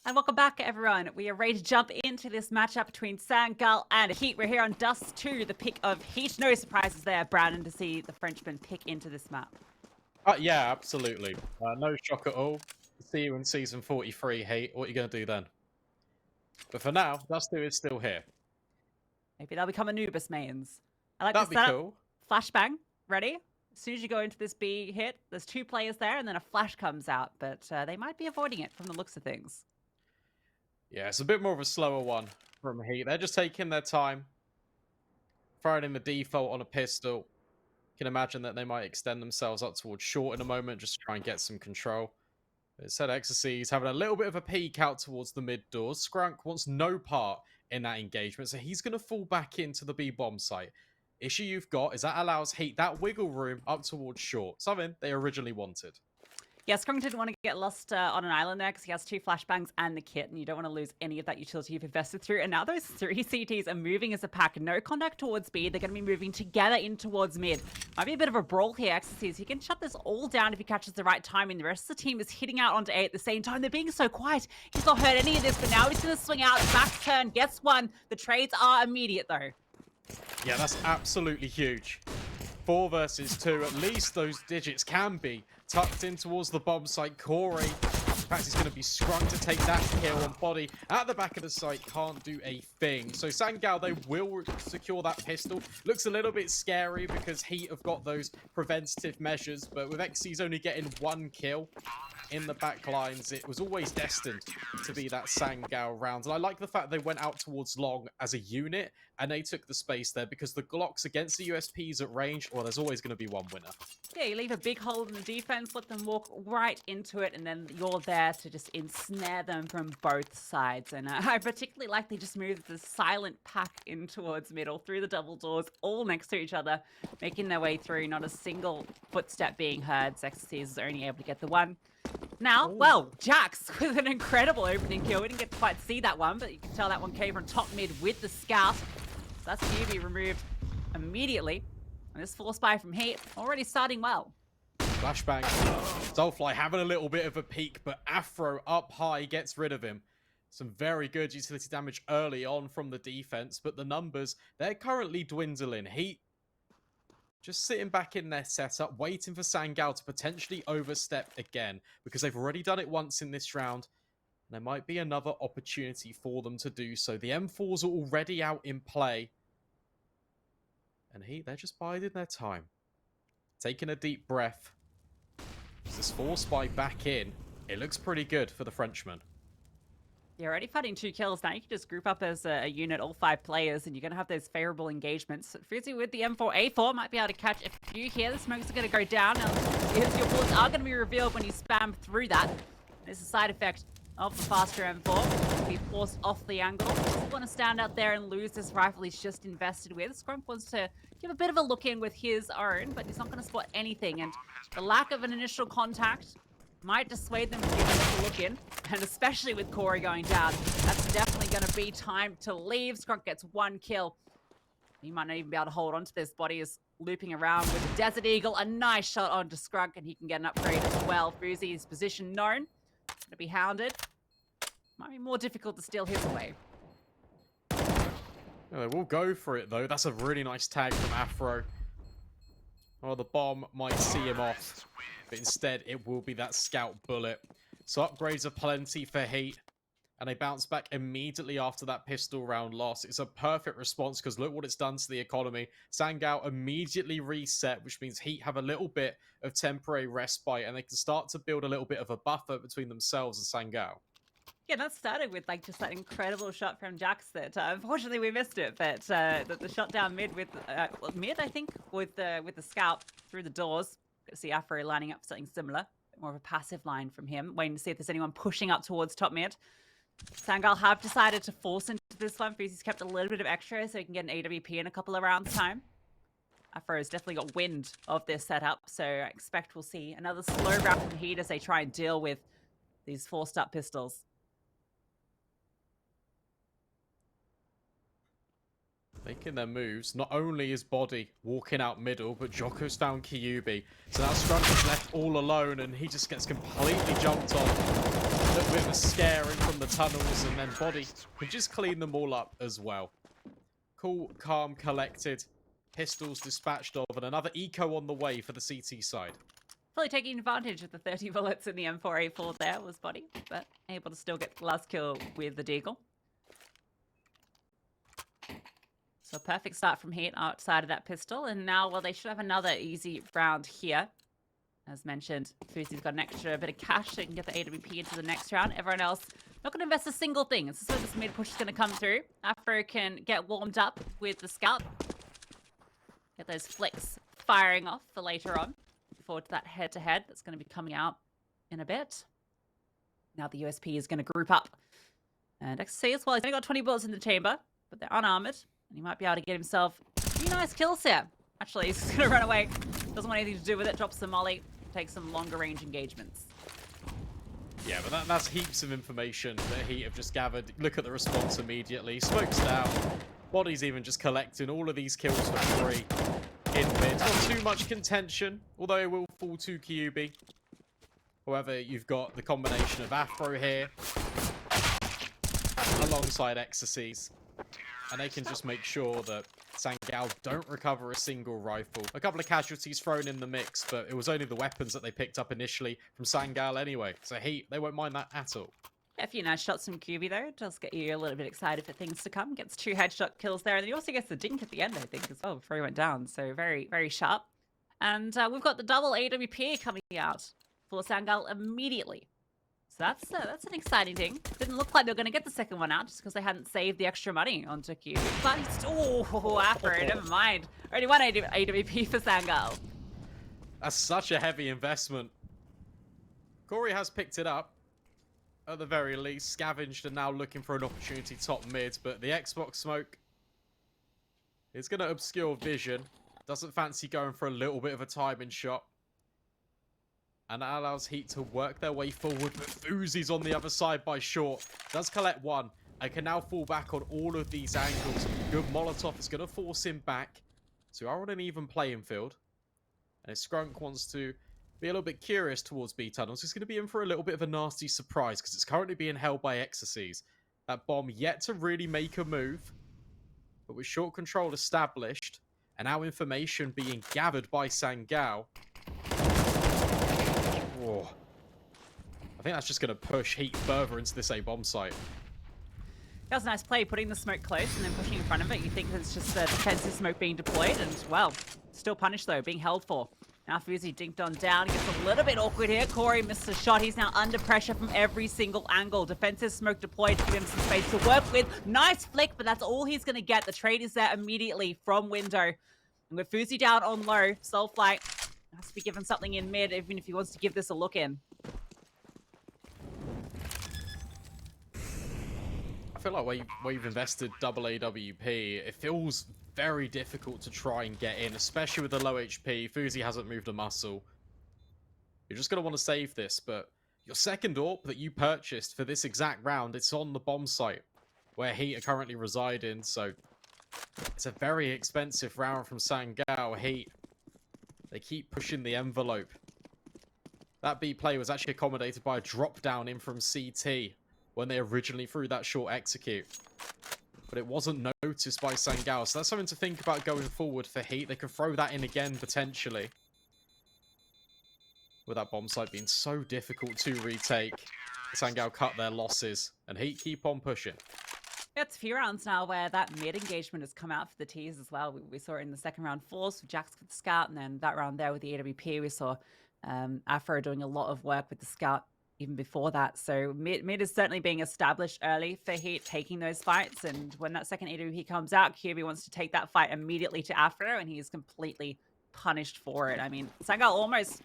And welcome back, everyone. We are ready to jump into this matchup between Sangal and HEET. We're here on Dust2, the pick of HEET. No surprises there, Brandon, to see the Frenchman pick into this map. Yeah, absolutely. No shock at all. See you in season 43, HEET. What are you going to do then? But for now, Dust2 is still here. Maybe they'll become Anubis mains. I like That'd this be setup. cool. Flashbang, ready? As soon as you go into this B hit, there's two players there, and then a flash comes out. But they might be avoiding it from the looks of things. Yeah, it's a bit more of a slower one from HEET. They're just taking their time. Throwing in the default on a pistol. You can imagine that they might extend themselves up towards short in a moment just to try and get some control. Instead, HEET's having a little bit of a peek out towards the mid doors. ScrunK wants no part in that engagement, so he's going to fall back into the B bomb site. Issue you've got is that allows HEET that wiggle room up towards short, something they originally wanted. Yeah, ScrunK didn't want to get lost on an island there because he has two flashbangs and the kit, and you don't want to lose any of that utility you've invested through. And now those three CTs are moving as a pack. No contact towards B. They're going to be moving together in towards mid. Might be a bit of a brawl here, Exorcise. He can shut this all down if he catches the right timing. The rest of the team is hitting out onto A at the same time. They're being so quiet. He's not heard any of this, but now he's going to swing out. Back turn, gets one. The trades are immediate, though. Yeah, that's absolutely huge. 4 versus 2. At least those digits can be tucked in towards the bomb site. Kory, in fact, he's going to be ScrunK to take that kill on Body. At the back of the site, can't do a thing. So Sangal, they will secure that pistol. Looks a little bit scary because HEET have got those preventative measures. But with XC's only getting 1 kill in the back lines, it was always destined to be that Sangal round. And I like the fact they went out towards long as a unit and they took the space there because the Glocks against the USPs at range, well, there's always going to be one winner. Yeah, you leave a big hole in the defense, let them walk right into it, and then you're there to just ensnare them from both sides. And I particularly like they just moved the silent pack in towards middle, through the double doors, all next to each other, making their way through, not a single footstep being heard. Exorcise is only able to get the one. Now, well, Jax with an incredible opening kill. We didn't get to quite see that one, but you can tell that one came from top mid with the scout. So that's Kyuubii removed immediately. And this force buy from HEET already starting well. Flashbang. Soulfly having a little bit of a peek, but Afro up high gets rid of him. Some very good utility damage early on from the defense, but the numbers, they're currently dwindling. HEET just sitting back in their setup, waiting for Sangal to potentially overstep again, because they've already done it once in this round. There might be another opportunity for them to do so. The M4s are already out in play. And HEET, they're just biding their time. Taking a deep breath. This force buy back in. It looks pretty good for the Frenchman. You're already fighting 2 kills. Now you can just group up as a unit, all 5 players, and you're going to have those favorable engagements. HEET with the M4A4 might be able to catch a few here. The smokes are going to go down. Now, your bullets are going to be revealed when you spam through that. There's a side effect of the faster M4. Be forced off the angle. Doesn't want to stand out there and lose this rifle he's just invested with. ScrunK wants to give a bit of a look in with his own, but he's not going to spot anything. And the lack of an initial contact might dissuade them from giving us a look in. And especially with Kory going down, that's definitely going to be time to leave. ScrunK gets 1 kill. He might not even be able to hold on to this. Body is looping around with the Desert Eagle. A nice shot onto ScrunK, and he can get an upgrade as well. HEET's position known. Going to be hounded. Might be more difficult to steal his away. Yeah, they will go for it, though. That's a really nice tag from Afro. Oh, the bomb might see him off, but instead it will be that scout bullet. So upgrades are plenty for HEET, and they bounce back immediately after that pistol round loss. It's a perfect response because look what it's done to the economy. Sangal immediately reset, which means HEET have a little bit of temporary respite, and they can start to build a little bit of a buffer between themselves and Sangal. Yeah, that started with like just that incredible shot from Jax that unfortunately we missed it, but the shot down mid with mid I think with the scout through the doors. Got to see Afro lining up for something similar, more of a passive line from him, waiting to see if there's anyone pushing up towards top mid. Sangal have decided to force into this one. He's kept a little bit of extra so he can get an AWP in a couple of rounds time. Afro's definitely got wind of this setup, so I expect we'll see another slow round from HEET as they try and deal with these forced up pistols. Making their moves. Not only is Body walking out middle, but Djoko's found Kyuubii. So now ScrunK is left all alone, and he just gets completely jumped on. A little bit of a scare in from the tunnels, and then Body can just clean them all up as well. Cool, calm, collected. Pistols dispatched of, and another eco on the way for the CT side. Fully taking advantage of the 30 bullets in the M4A4 there was Body, but able to still get the last kill with the Deagle. So perfect start from Heat outside of that pistol, and now, well, they should have another easy round here. As mentioned, HEET's got an extra bit of cash, so they can get the AWP into the next round. Everyone else not going to invest a single thing. This is where this mid push is going to come through. Afro can get warmed up with the scout. Get those flicks firing off for later on. Look forward to that head-to-head that's going to be coming out in a bit. Now the USP is going to group up. And XC as well. He's only got 20 bullets in the chamber, but they're unarmored. And he might be able to get himself a few nice kills here. Actually, he's just going to run away. Doesn't want anything to do with it. Drops some molly. Takes some longer range engagements. Yeah, but that's heaps of information that Heat have just gathered. Look at the response immediately. Smoke's down. Body's even just collecting all of these kills for free in mid. Not too much contention, although it will fall to Kyuubii. However, you've got the combination of Afro here alongside Exorcies. And they can just make sure that Sangal don't recover a single rifle. A couple of casualties thrown in the mix, but it was only the weapons that they picked up initially from Sangal anyway. So Heat, they won't mind that at all. A few nice shots from Kyuubii though. Does get you a little bit excited for things to come. Gets 2 headshot kills there. And then he also gets the dink at the end, I think, as well, before he went down. So very, very sharp. And we've got the double AWP coming out for Sangal immediately. So that's an exciting thing. Didn't look like they were going to get the second one out just because they hadn't saved the extra money onto Kyuubii. But he's... Oh, Afro, never mind. Already one AWP for Sangal. That's such a heavy investment. Kory has picked it up. At the very least, scavenged and now looking for an opportunity top mid. But the Xbox smoke is going to obscure vision. Doesn't fancy going for a little bit of a timing shot. And that allows Heat to work their way forward, but HEET's on the other side by short. Does collect one, and can now fall back on all of these angles. Good Molotov is going to force him back. So we are on an even playing field. And if ScrunK wants to be a little bit curious towards B tunnels, he's going to be in for a little bit of a nasty surprise, because it's currently being held by Exorcies. That bomb yet to really make a move, but with short control established, and now information being gathered by Sangal. Oh. I think that's just going to push Heat further into this A-bomb site. That was a nice play, putting the smoke close and then pushing in front of it. You think it's just a defensive smoke being deployed, and, well, still punished, though, being held for. Now HEET dinked on down. Gets a little bit awkward here. Kory missed a shot. He's now under pressure from every single angle. Defensive smoke deployed to give him some space to work with. Nice flick, but that's all he's going to get. The trade is there immediately from window. And with HEET down on low, Soulflight has to be given something in mid, even if he wants to give this a look in. I feel like where you've invested double AWP, it feels very difficult to try and get in, especially with the low HP. HEET hasn't moved a muscle. You're just going to want to save this, but your second AWP that you purchased for this exact round, it's on the bomb site where Heat are currently residing, so it's a very expensive round from Sangal. Heat, they keep pushing the envelope. That B play was actually accommodated by a drop down in from CT when they originally threw that short execute. But it wasn't noticed by Sangal, so that's something to think about going forward for Heat. They could throw that in again, potentially. With that bomb site being so difficult to retake, Sangal cut their losses, and Heat keep on pushing. It's a few rounds now where that mid engagement has come out for the T's as well. We saw it in the second round force with Jax with the scout, and then that round there with the AWP, we saw Afro doing a lot of work with the scout even before that. So mid is certainly being established early for Heat, taking those fights. And when that second AWP comes out, Kyuubii wants to take that fight immediately to Afro, and he is completely punished for it. I mean, Sangal almost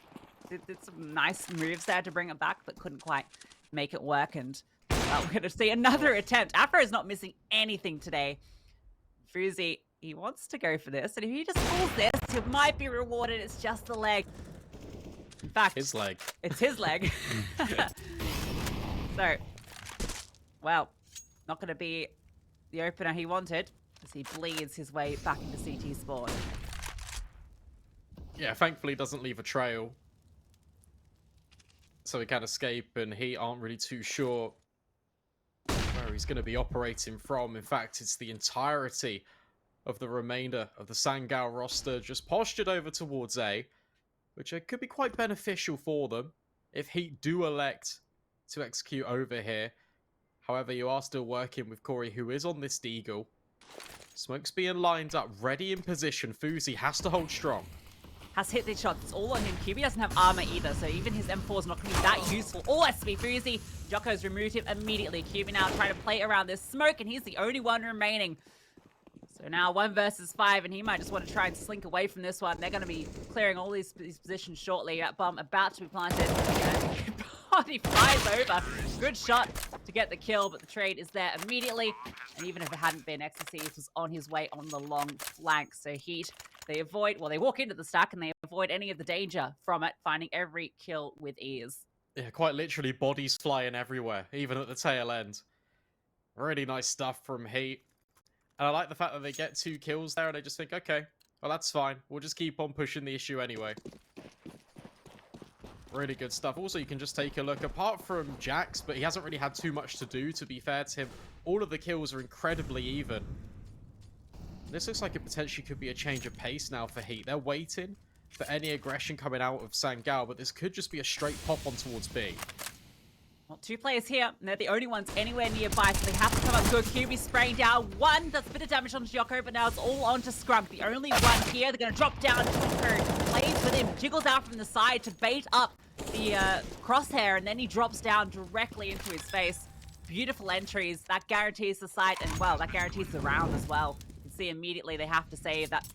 did some nice moves there to bring it back, but couldn't quite make it work. And we're going to see another attempt. Afro is not missing anything today. HEET, he wants to go for this, and if he just pulls this, he might be rewarded. It's just the leg. In fact, his leg. It's his leg. So, well, not going to be the opener he wanted. as he bleeds his way back into CT spawn. Yeah, thankfully doesn't leave a trail, so he can escape, and he aren't really too sure where he's going to be operating from. In fact, it's the entirety of the remainder of the Sangal roster just postured over towards A, which could be quite beneficial for them if HEET do elect to execute over here. However, you are still working with Kory, who is on this Deagle. Smoke's being lined up, ready in position. HEETbodyy has to hold strong. Has hit these shots. It's all on him. Kyuubii doesn't have armor either, so even his M4 is not going to be that useful. Oh, that's to be HEETbodyy. Djoko's removed him immediately. Kyuubii now trying to play around this smoke, and he's the only one remaining. So now 1 versus 5, and he might just want to try and slink away from this one. They're going to be clearing all these positions shortly. That bomb about to be planted. He flies over. Good shot to get the kill, but the trade is there immediately. And even if it hadn't been, Xerxes was on his way on the long flank. So HEET, they avoid, well, they walk into the stack and they avoid any of the danger from it, finding every kill with ease. Yeah, quite literally bodies flying everywhere, even at the tail end. Really nice stuff from HEET. And I like the fact that they get 2 kills there and they just think, okay, well, that's fine. We'll just keep on pushing the issue anyway. Really good stuff. Also, you can just take a look. Apart from Jax, but he hasn't really had too much to do, to be fair to him. All of the kills are incredibly even. This looks like it potentially could be a change of pace now for HEET. They're waiting for any aggression coming out of Sangal, but this could just be a straight pop on towards B. Well, 2 players here, and they're the only ones anywhere nearby, so they have to come up good. Kyuubii spraying down. 1 does a bit of damage on Djoko, but now it's all on to ScrunK. The only one here. They're going to drop down. Djoko plays with him, jiggles out from the side to bait up the crosshair, and then he drops down directly into his face. Beautiful entries. That guarantees the site, and, well, that guarantees the round as well. You can see immediately they have to save that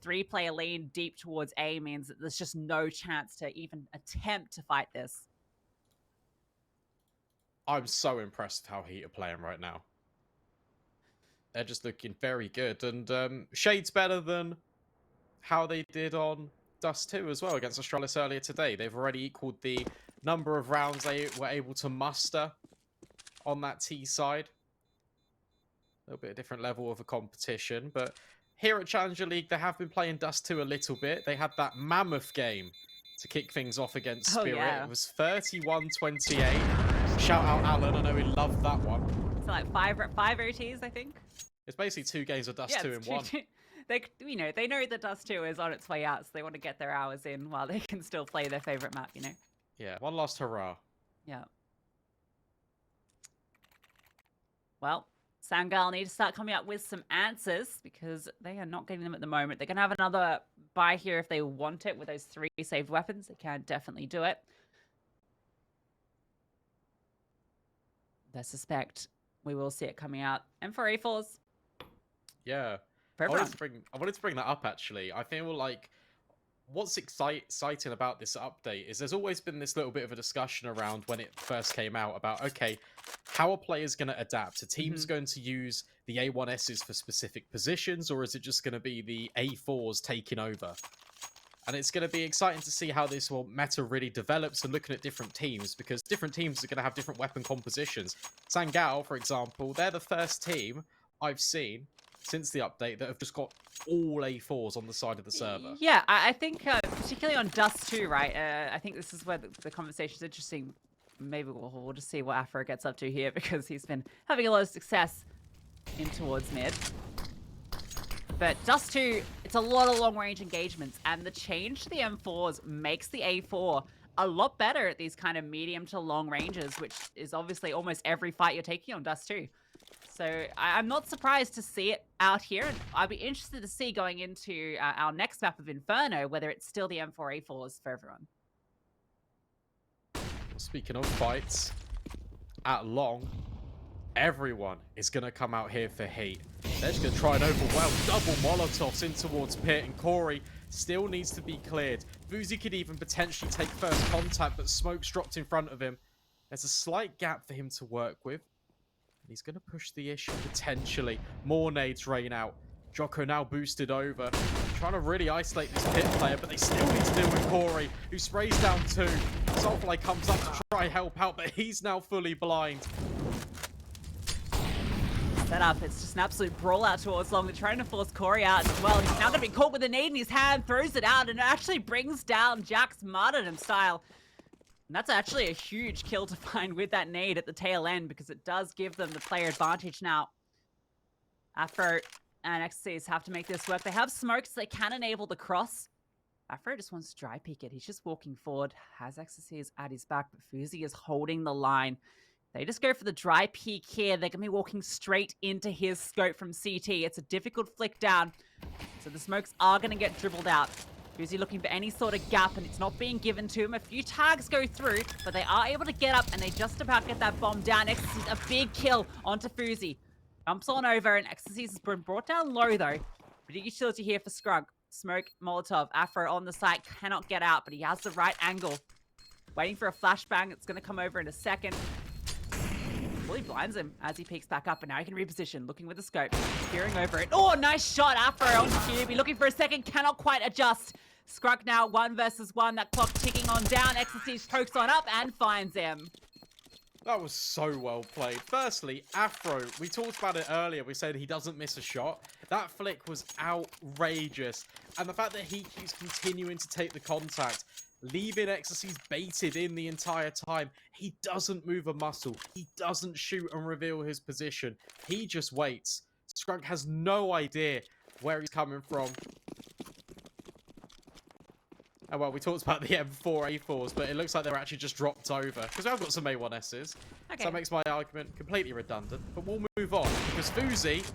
3-player lean deep towards A means that there's just no chance to even attempt to fight this. I'm so impressed with how HEET are playing right now. They're just looking very good. And shades better than how they did on Dust2 as well against Astralis earlier today. They've already equaled the number of rounds they were able to muster on that T side. A little bit of different level of a competition. But here at Challenger League, they have been playing Dust2 a little bit. They had that mammoth game to kick things off against Spirit. Oh, yeah. It was 31-28. Shout out Alan, I know he loved that one. So like 5 OTs, I think. It's basically 2 games of Dust2 in one. They know that Dust2 is on its way out, so they want to get their hours in while they can still play their favorite map, you know. Yeah, one last hurrah. Yeah. Well, Sangal need to start coming up with some answers because they are not getting them at the moment. They're going to have another buy here if they want it with those 3 saved weapons. They can definitely do it. I suspect we will see it coming out. And for A4s. Yeah. I wanted to bring that up, actually. I feel like what's exciting about this update is there's always been this little bit of a discussion around when it first came out about, okay, how are players going to adapt? Are teams going to use the A1Ss for specific positions, or is it just going to be the A4s taking over? And it's going to be exciting to see how this meta really develops and looking at different teams, because different teams are going to have different weapon compositions. Sangal, for example, they're the first team I've seen since the update that have just got all A4s on the side of the server. Yeah, I think particularly on Dust2, right? I think this is where the conversation is interesting. Maybe we'll just see what Afro gets up to here, because he's been having a lot of success in towards mid. But Dust2, it's a lot of long-range engagements, and the change to the M4s makes the A4 a lot better at these kind of medium to long ranges, which is obviously almost every fight you're taking on Dust2. So I'm not surprised to see it out here, and I'd be interested to see going into our next map of Inferno whether it's still the M4 A4s for everyone. Speaking of fights, at long, everyone is going to come out here for HEET. They're just going to try and overwhelm. Double Molotovs in towards Pit, and Kory still needs to be cleared. HEETbodyy could even potentially take first contact, but smoke's dropped in front of him. There's a slight gap for him to work with. And he's going to push the issue potentially. More nades rain out. Djoko now boosted over. Trying to really isolate this Pit player, but they still need to deal with Kory, who sprays down 2. Soulfly comes up to try and help out, but he's now fully blind. setup. It's just an absolute brawl out towards long. They're trying to force Kory out as well. He's now going to be caught with a nade in his hand, throws it out, and it actually brings down Jack's martyrdom style. And that's actually a huge kill to find with that nade at the tail end, because it does give them the player advantage now. Afro and XCs have to make this work. They have smoke, so they can enable the cross. Afro just wants to dry peek it. He's just walking forward. Has XCs at his back, but HEETbodyy is holding the line. They just go for the dry peek here. They're going to be walking straight into his scope from CT. It's a difficult flick down, so the smokes are going to get dribbled out. HEETbodyy looking for any sort of gap, and it's not being given to him. A few tags go through, but they are able to get up, and they just about get that bomb down. XCs, a big kill onto HEETbodyy. Jumps on over, and XCs has been brought down low, though. Big utility here for ScrunK. Smoke, Molotov, Afro on the site, cannot get out, but he has the right angle. Waiting for a flashbang. It's going to come over in a second. Well, he blinds him as he peeks back up, and now he can reposition, looking with the scope, peering over it. Oh, nice shot, Afro onto Kyuubii, looking for a second, cannot quite adjust. ScrunK now 1 versus 1, that clock ticking on down. XCs pokes on up and finds him. That was so well played. Firstly, Afro, we talked about it earlier. We said he doesn't miss a shot. That flick was outrageous. And the fact that he keeps continuing to take the contact, leaving XCs baited in the entire time. He doesn't move a muscle. He doesn't shoot and reveal his position. He just waits. ScrunK has no idea where he's coming from. Oh, well, we talked about the M4 A4s, but it looks like they were actually just dropped over. Because I've got some A1Ss. Okay. So that makes my argument completely redundant. But we'll move on. Because HEETbodyy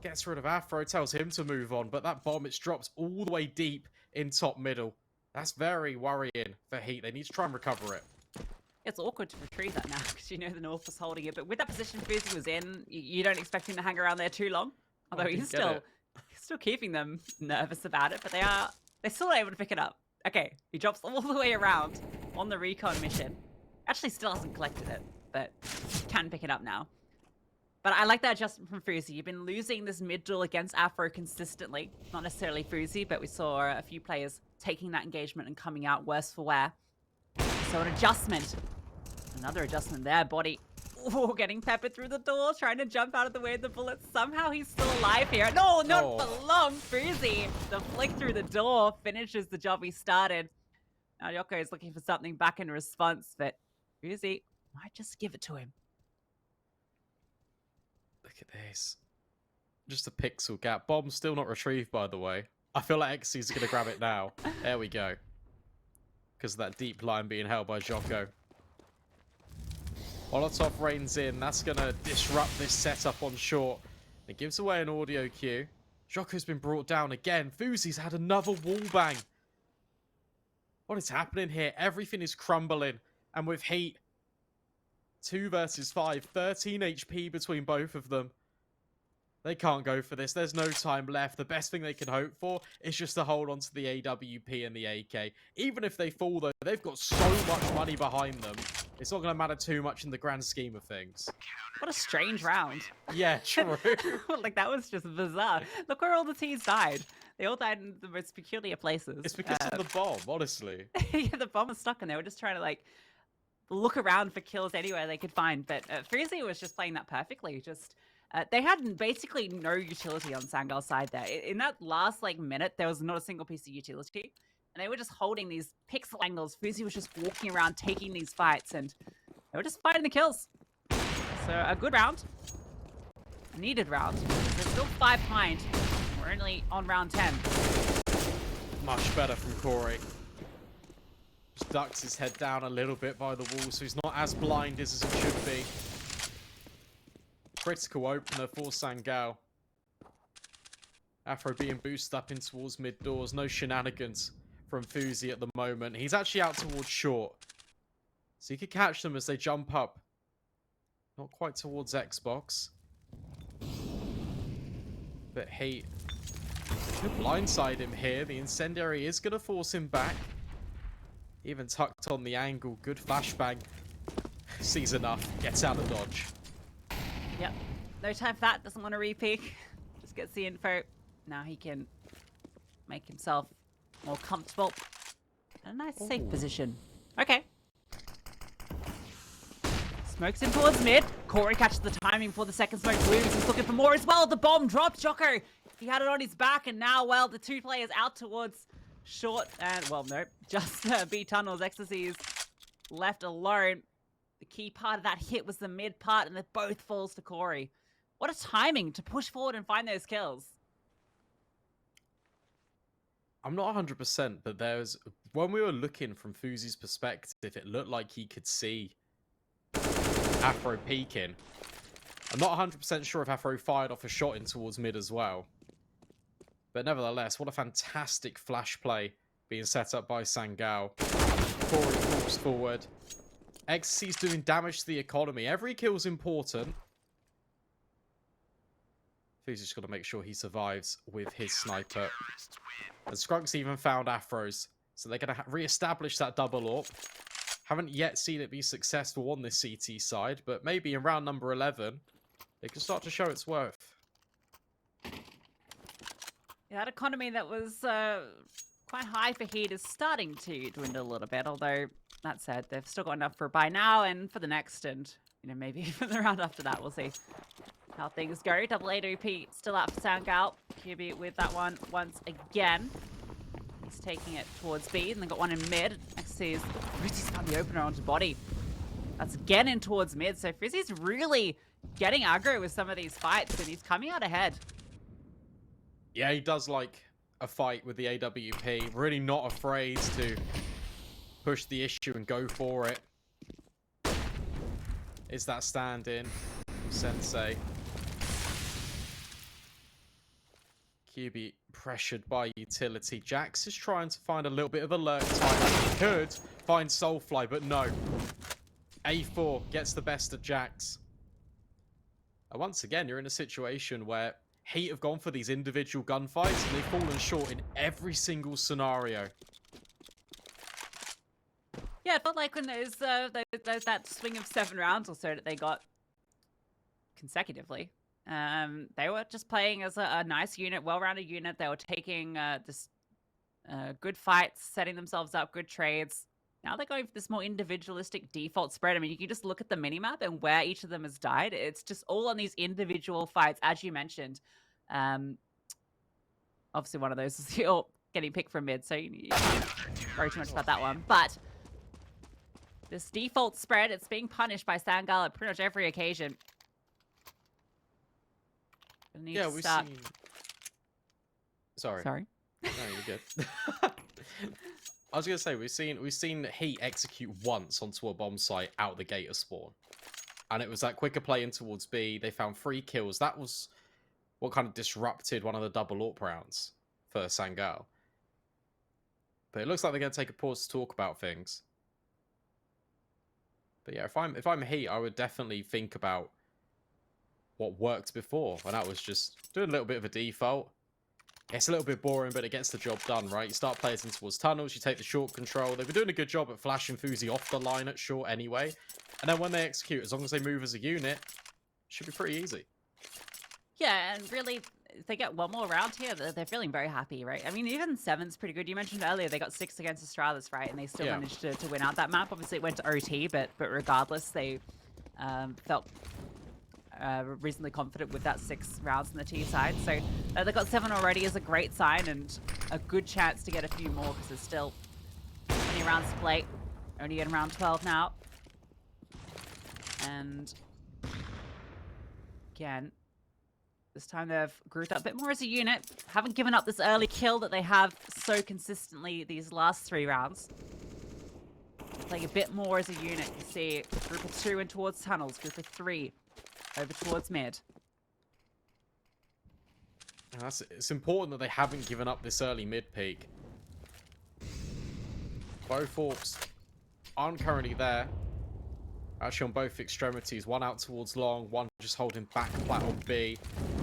gets rid of Afro, tells him to move on. But that bomb, it's dropped all the way deep in top middle. That's very worrying for HEET. They need to try and recover it. It's awkward to retrieve that now, because you know the North was holding it. But with that position HEETbodyy was in, you don't expect him to hang around there too long. Although he's still keeping them nervous about it. But they're still able to pick it up. Okay, he drops all the way around on the recon mission. Actually still hasn't collected it, but can pick it up now. But I like that adjustment from HEETbodyy. You've been losing this mid duel against Afro consistently. Not necessarily HEETbodyy, but we saw a few players taking that engagement and coming out worse for wear. So an adjustment. Another adjustment there. Body getting peppered through the door, trying to jump out of the way of the bullets. Somehow he's still alive here. No, not for long. HEETbodyy, the flick through the door finishes the job he started. Now Joko is looking for something back in response, but HEETbodyy might just give it to him. Look at this. Just a pixel gap. Bomb's still not retrieved, by the way. I feel like XC's going to grab it now. There we go. Because of that deep line being held by Joko. Molotov reigns in. That's going to disrupt this setup on short. It gives away an audio cue. Joko's been brought down again. HEETbody's had another wall bang. What is happening here? Everything is crumbling. And with HEET, 2 versus 5, 13 HP between both of them. They can't go for this. There's no time left. The best thing they can hope for is just to hold on to the AWP and the AK. Even if they fall, though, they've got so much money behind them. It's not going to matter too much in the grand scheme of things. What a strange round. Yeah, true. Like, that was just bizarre. Look where all the T's died. They all died in the most peculiar places. It's because of the bomb, honestly. Yeah, the bomb was stuck and they were just trying to, like, look around for kills anywhere they could find. But HEETbodyy was just playing that perfectly. Just... they had basically no utility on Sangal's side there. In that last, like, minute, there was not a single piece of utility. And they were just holding these pixel angles. HEETbodyy was just walking around, taking these fights, and they were just fighting the kills. So, a good round. A needed round. They're still 5 behind. We're only on round 10. Much better from Kory. Just ducks his head down a little bit by the wall, so he's not as blind as he should be. Critical opener for Sangal. Afro being boosted up in towards mid doors. No shenanigans from HEETbodyy at the moment. He's actually out towards short. So you could catch them as they jump up. Not quite towards Xbox. But HEET could blindside him here. The incendiary is going to force him back. Even tucked on the angle. Good flashbang. Sees enough. Gets out of dodge. Yep. No time for that. Doesn't want to re-peek. Just gets the info. Now he can make himself more comfortable. A nice safe position. Okay. Smokes in towards mid. Kory catches the timing for the second smoke. Moves. He's looking for more as well. The bomb dropped. Joko, he had it on his back, and now, well, the two players out towards short. And, well, nope. Just B tunnels. Ecstasy is left alone. The key part of that hit was the mid part, and it both falls to Kory. What a timing to push forward and find those kills. I'm not 100%, but when we were looking from HEET's perspective, it looked like he could see Afro peeking. I'm not 100% sure if Afro fired off a shot in towards mid as well. But nevertheless, what a fantastic flash play being set up by Sangal. Kory falls forward. Ecstasy's doing damage to the economy. Every kill's important. HEET's just got to make sure he survives with his sniper. And ScrunK's even found Afros. So they're going to re-establish that double AWP. Haven't yet seen it be successful on this CT side, but maybe in round number 11, it can start to show its worth. Yeah, that economy that was quite high for HEET is starting to dwindle a little bit, although that said, they've still got enough for by now and for the next, and maybe for the round after that, we'll see how things go. Double AWP still out for Sangal. Kyuubii with that one once again. He's taking it towards B, and they got one in mid. Ecstasy's found the opener onto body. That's again in towards mid, so HEET's really getting aggro with some of these fights, and he's coming out ahead. Yeah, he does like a fight with the AWP. Really not afraid to push the issue and go for it. Is that stand-in? Sensei. Kyuubii pressured by utility. Jax is trying to find a little bit of alert time. He could find Soulfly, but no. A4 gets the best of Jax. And once again, you're in a situation where HEET have gone for these individual gunfights, and they've fallen short in every single scenario. Yeah, it felt like when that swing of 7 rounds or so that they got consecutively, they were just playing as a nice unit, well-rounded unit. They were taking good fights, setting themselves up, good trades. Now they're going for this more individualistic default spread. I mean, you can just look at the minimap and where each of them has died. It's just all on these individual fights, as you mentioned. Obviously, one of those is you're getting picked from mid, so you can't worry too much about that one. But this default spread, it's being punished by Sangal at pretty much every occasion. Yeah, we've seen... Sorry. No, you're good. I was gonna say we've seen HEET execute once onto a bomb site out the gate of spawn, and it was that quicker play in towards B. They found 3 kills. That was what kind of disrupted one of the double AWP rounds for Sangal. But it looks like they're gonna take a pause to talk about things. But yeah, if I'm HEET, I would definitely think about what worked before, and that was just doing a little bit of a default. It's a little bit boring, but it gets the job done, right? You start players in towards tunnels, you take the short control. They've been doing a good job at flashing HEETbodyy off the line at short anyway. And then when they execute, as long as they move as a unit, it should be pretty easy. Yeah, and really, if they get one more round here, they're feeling very happy, right? I mean, even 7's pretty good. You mentioned earlier they got 6 against Astralis, right? And they still managed to win out that map. Obviously, it went to OT, but regardless, they felt reasonably confident with that 6 rounds on the T side. So they got 7 already is a great sign, and a good chance to get a few more, because there's still many rounds to play. Only in round 12 now. And again, this time they've grouped up a bit more as a unit. Haven't given up this early kill that they have so consistently these last 3 rounds. Playing a bit more as a unit. You see group of 2 in towards tunnels, group of 3 over towards mid. It's important that they haven't given up this early mid peak. Both AWPs aren't currently there. Actually on both extremities. One out towards long, one just holding back flat on B.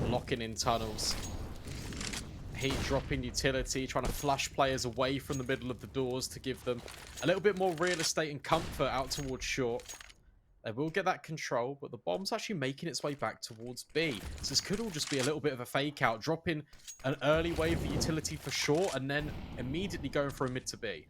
Locking in tunnels. HEET dropping utility, trying to flush players away from the middle of the doors to give them a little bit more real estate and comfort out towards short. They will get that control, but the bomb's actually making its way back towards B. So this could all just be a little bit of a fake out, dropping an early wave of utility for short, and then immediately going for a mid to B.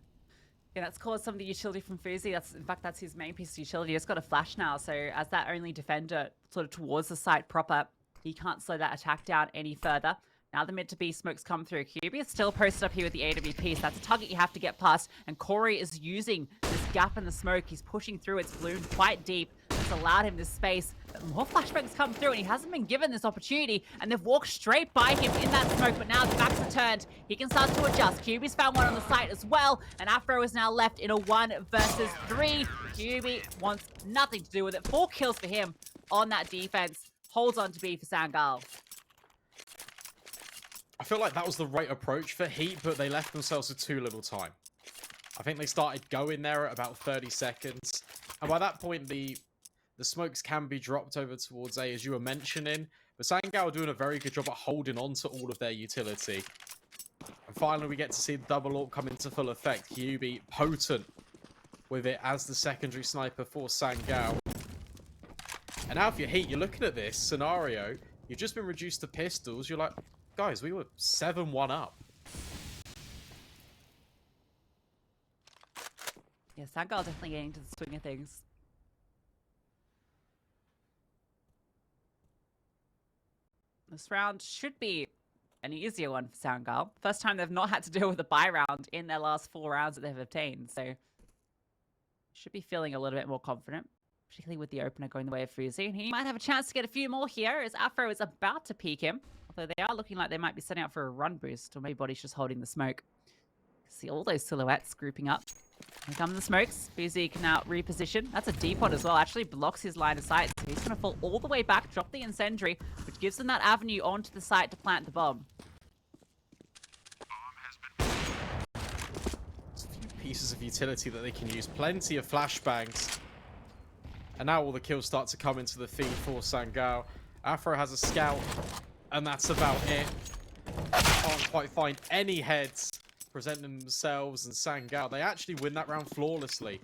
Yeah, that's caused some of the utility from HEETbodyy. In fact, that's his main piece of utility. He's got a flash now, so as that only defender sort of towards the site proper, he can't slow that attack down any further. Now the mid to B smokes come through. Kyuubii is still posted up here with the AWP, so that's a target you have to get past. And Kory is using this gap in the smoke. He's pushing through. It's ballooned quite deep. It's allowed him this space. But more flashbangs come through, and he hasn't been given this opportunity. And they've walked straight by him in that smoke, but now the backs are turned. He can start to adjust. Kyuubii's found one on the site as well. And Afro is now left in a 1 versus 3. Kyuubii wants nothing to do with it. 4 kills for him on that defense. Holds on to B for Sangal. I feel like that was the right approach for Heat, but they left themselves with too little time. I think they started going there at about 30 seconds. And by that point, the smokes can be dropped over towards A, as you were mentioning. But Sangal are doing a very good job at holding on to all of their utility. And finally, we get to see the double AWP come into full effect. Kyuubii potent with it as the secondary sniper for Sangal. And now if you're Heat, you're looking at this scenario. You've just been reduced to pistols. You're like, guys, we were 7-1 up. Yeah, Sangal definitely getting to the swing of things. This round should be an easier one for Sangal. First time they've not had to deal with a buy round in their last 4 rounds that they've obtained, so should be feeling a little bit more confident, particularly with the opener going the way of HEETbodyy. And he might have a chance to get a few more here as Afro is about to peek him. Although they are looking like they might be setting up for a run boost, or maybe Body's just holding the smoke. See all those silhouettes grouping up. Here come the smokes. HEETbodyy can now reposition. That's a deep one as well. Actually blocks his line of sight. So he's going to fall all the way back, drop the incendiary, which gives them that avenue onto the site to plant the bomb. There's a few pieces of utility that they can use. Plenty of flashbangs. And now all the kills start to come into the feed for Sangal. Afro has a scout. And that's about it. Can't quite find any heads presenting themselves, and Sangal, they actually win that round flawlessly.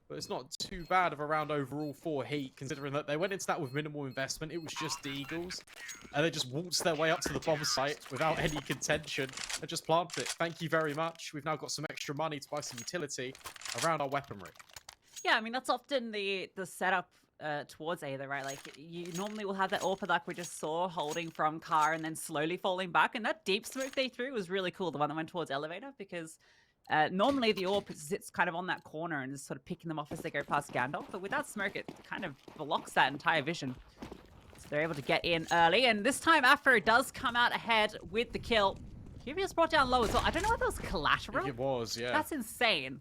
But it's not too bad of a round overall for Heat, considering that they went into that with minimal investment. It was just Eagles, and they just waltzed their way up to the bomb site without any contention and just planted it. Thank you very much. We've now got some extra money to buy some utility around our weaponry. Yeah, I mean, that's often the setup towards A, though, right? Like, you normally will have that AWP like we just saw, holding from car and then slowly falling back. And that deep smoke they threw was really cool, the one that went towards elevator, because normally the AWP sits kind of on that corner and is sort of picking them off as they go past Gandalf. But with that smoke, it kind of blocks that entire vision. So they're able to get in early. And this time, Afro does come out ahead with the kill. Kyuubii was brought down low as well. I don't know if that was collateral. It was, yeah. That's insane.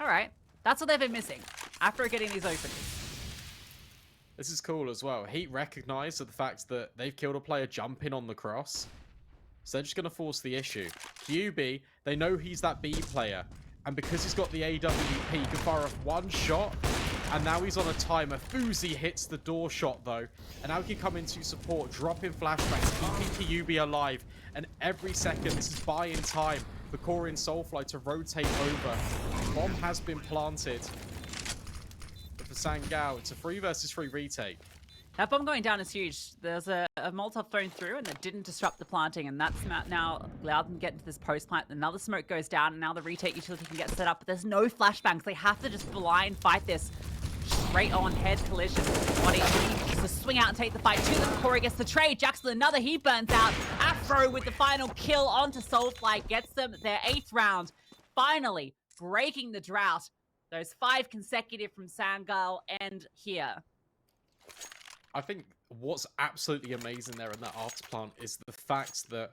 All right. That's what they've been missing. Afro getting these openings. This is cool as well. Heat recognized the fact that they've killed a player jumping on the cross. So they're just going to force the issue. Kyuubii, they know he's that B player. And because he's got the AWP, he can fire off 1 shot. And now he's on a timer. HEETbodyy hits the door shot, though. And now he can come into support, dropping flashbangs, keeping Kyuubii alive. And every second, this is buying time for Kory and Soulfly to rotate over. Bomb has been planted. For Sangal, it's a 3 versus 3 retake. That bomb going down is huge. There's a Molotov thrown through and that didn't disrupt the planting, and that's now allowed them to get into this post plant. Another smoke goes down, and now the retake utility can get set up, but there's no flashbangs. They have to just blind fight this. Straight on head collision. Body needs to swing out and take the fight to them. Kory gets the trade. Jackson, another, he burns out. Afro with the final kill onto Soulfly gets them their 8th round. Finally breaking the drought. Those 5 consecutive from Sangal end here. I think what's absolutely amazing there in that after plant is the fact that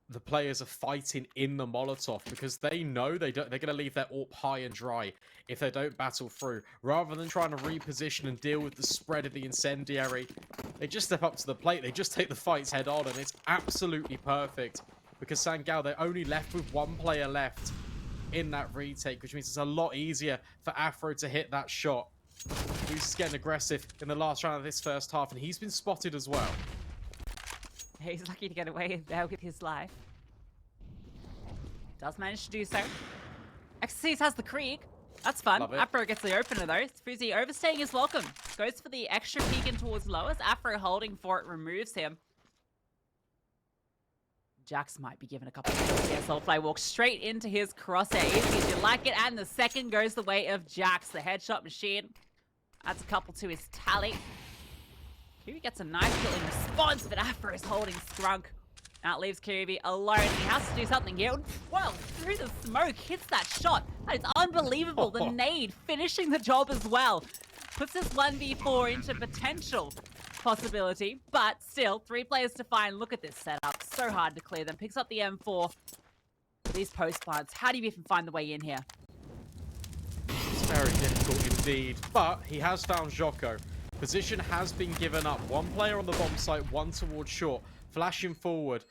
the players are fighting in the Molotov, because they know they're going to leave their AWP high and dry if they don't battle through. Rather than trying to reposition and deal with the spread of the incendiary, they just step up to the plate. They just take the fights head on, and it's absolutely perfect, because Sangal, they're only left with 1 player left in that retake, which means it's a lot easier for Afro to hit that shot. He's getting aggressive in the last round of this first half, and he's been spotted as well. He's lucky to get away there with his life. Does manage to do so. XC's has the Krieg. That's fun. Afro gets the opener though. HEETbodyy overstaying his welcome. Goes for the extra peek in towards lowers. Afro holding for it, removes him. Jax might be given a couple of kills here. Soulfly walks straight into his crosshair. Easy, you like it, and the second goes the way of Jax. The headshot machine adds a couple to his tally. Kyuubii gets a nice kill in response, but Afro is holding ScrunK. That leaves Kyuubii alone. He has to do something here. Well, through the smoke, hits that shot. That is unbelievable. The nade finishing the job as well. Puts this 1v4 into potential possibility, but still, 3 players to find. Look at this setup. So hard to clear them. Picks up the M4. These post plants. How do you even find the way in here? It's very difficult indeed, but he has found Djoko. Position has been given up. 1 player on the bomb site, 1 towards short. Flashing forward,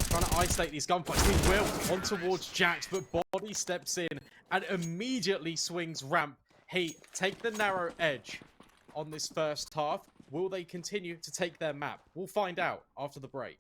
trying to isolate these gunfights. He will on towards Jax, but Body steps in and immediately swings ramp. Heat take the narrow edge on this first half. Will they continue to take their map? We'll find out after the break.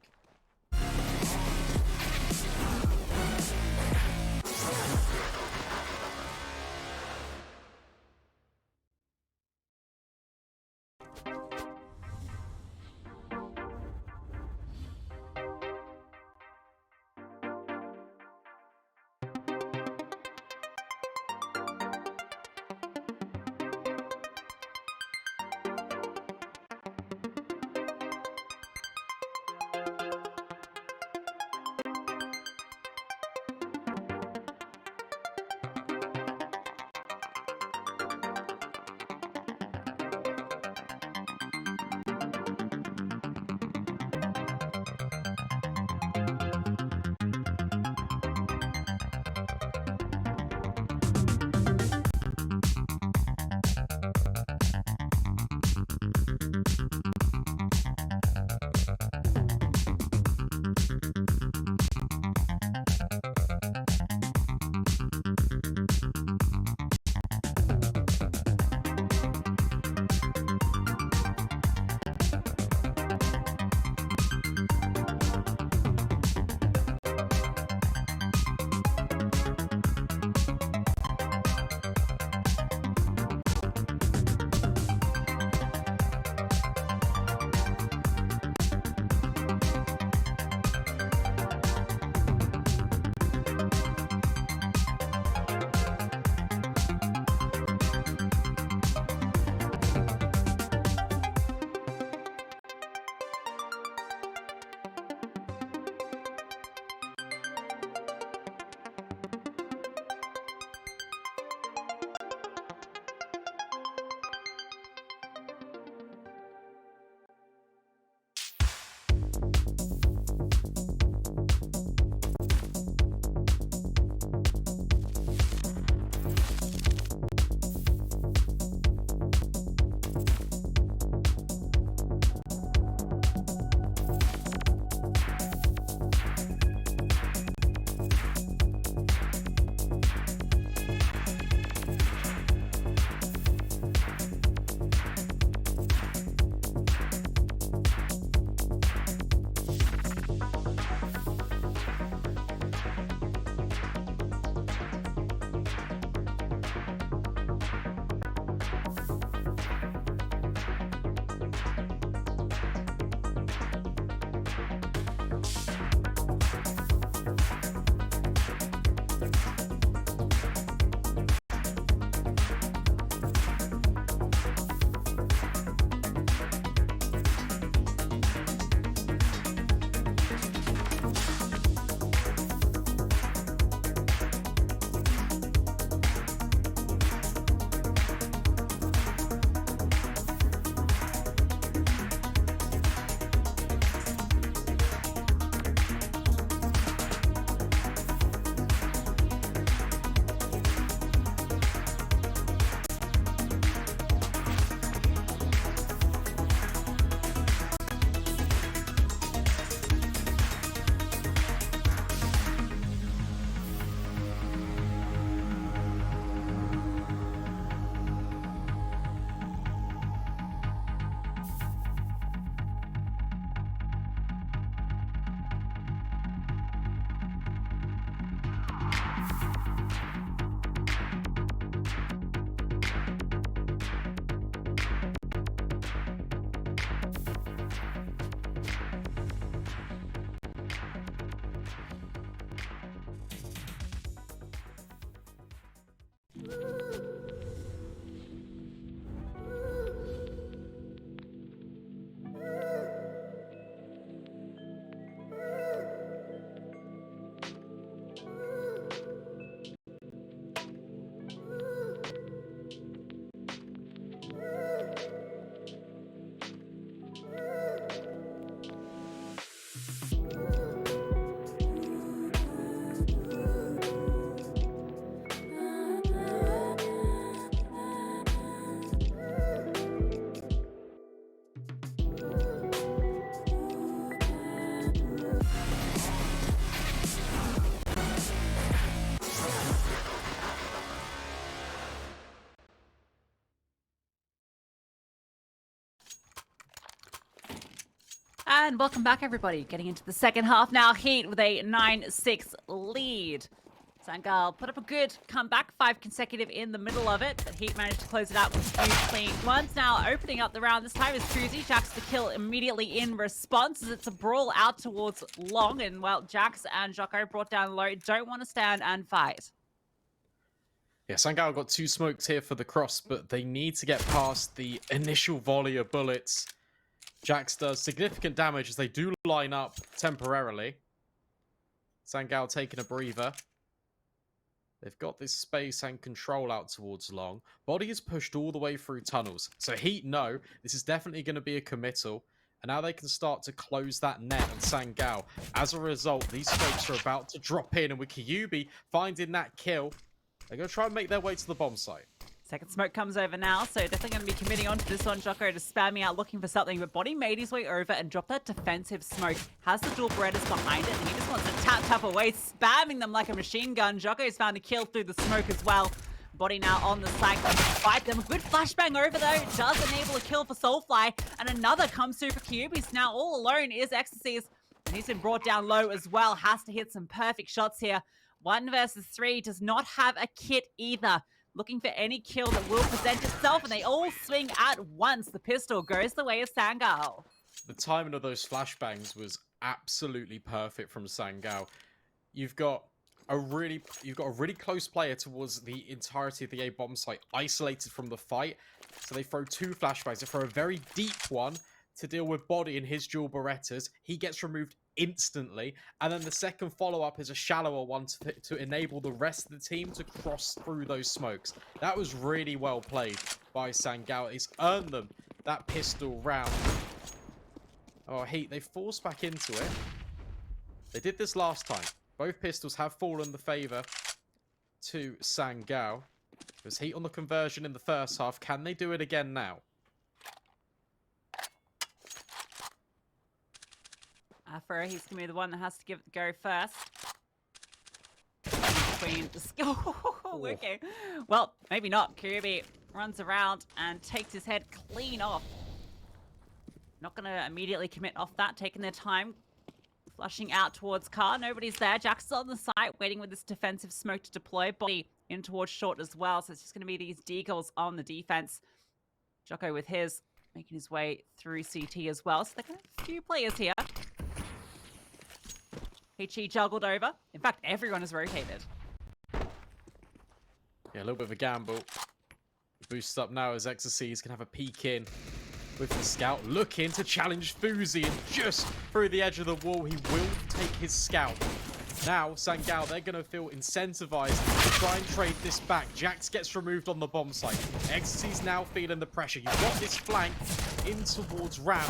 And welcome back, everybody. Getting into the second half now. Heat with a 9-6 lead. Sangal put up a good comeback, 5 consecutive in the middle of it, but Heat managed to close it out with 2 clean ones. Now opening up the round this time is HEETbodyy. Jax the kill immediately in response as it's a brawl out towards long, and well, Jax and Djoko brought down low, don't want to stand and fight. Yeah, Sangal got 2 smokes here for the cross, but they need to get past the initial volley of bullets. Jax does significant damage as they do line up temporarily. Sangal taking a breather. They've got this space and control out towards long. Body is pushed all the way through tunnels. So Heat know this is definitely going to be a committal. And now they can start to close that net on Sangal. As a result, these smokes are about to drop in. And with Kyuubii finding that kill, they're going to try and make their way to the bomb site. Second smoke comes over now, so definitely going to be committing onto this one. Djoko just spamming out looking for something, but Body made his way over and dropped that defensive smoke. Has the dual Berettas behind it, and he just wants to tap away, spamming them like a machine gun. Djoko's found a kill through the smoke as well. Body now on the site, to fight them. A good flashbang over though, does enable a kill for Soulfly, and another comes through for Kyuubii. So now all alone is Xyz's, and he's been brought down low as well. Has to hit some perfect shots here. 1 versus 3, does not have a kit either. Looking for any kill that will present itself, and they all swing at once. The pistol goes the way of Sangal. The timing of those flashbangs was absolutely perfect from Sangal. You've got a really close player towards the entirety of the A bomb site, isolated from the fight. So they throw 2 flashbangs. They throw a very deep one to deal with Body and his dual Berettas. He gets removed instantly, and then the second follow-up is a shallower one to enable the rest of the team to cross through those smokes. That was really well played by Sangal. It's earned them that pistol round. Oh, Heat, they forced back into it. They did this last time. Both pistols have fallen the favour to Sangal. It was Heat on the conversion in the first half. Can they do it again now? Afro, he's going to be the one that has to give it the go first. Queen. Okay. Well, maybe not. Kyuubii runs around and takes his head clean off. Not going to immediately commit off that, taking their time. Flushing out towards car. Nobody's there. Jax is on the site, waiting with this defensive smoke to deploy. Body in towards short as well, so it's just going to be these deagles on the defense. Djoko with his, making his way through CT as well. So they're going to have a few players here. HE juggled over. In fact, everyone is rotated. Yeah, a little bit of a gamble. Boosts up now as Xyz can have a peek in with the scout. Looking to challenge HEETbodyy, and just through the edge of the wall, he will take his scout. Now, Sangal, they're going to feel incentivized to try and trade this back. Jax gets removed on the bomb site. Xyz now feeling the pressure. You've got this flank in towards Ram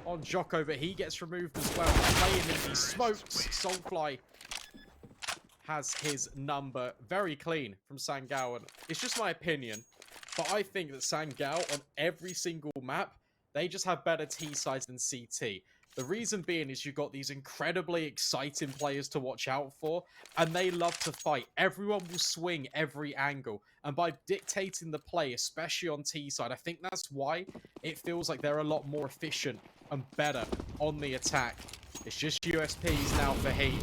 on Djoko, but he gets removed as well. Playing in these smokes. Soulfly has his number very clean from Sangal, and it's just my opinion, but I think that Sangal on every single map, they just have better T sides than CT. The reason being is you've got these incredibly exciting players to watch out for, and they love to fight. Everyone will swing every angle, and by dictating the play, especially on T side, I think that's why it feels like they're a lot more efficient and better on the attack. It's just USPs now for Heat.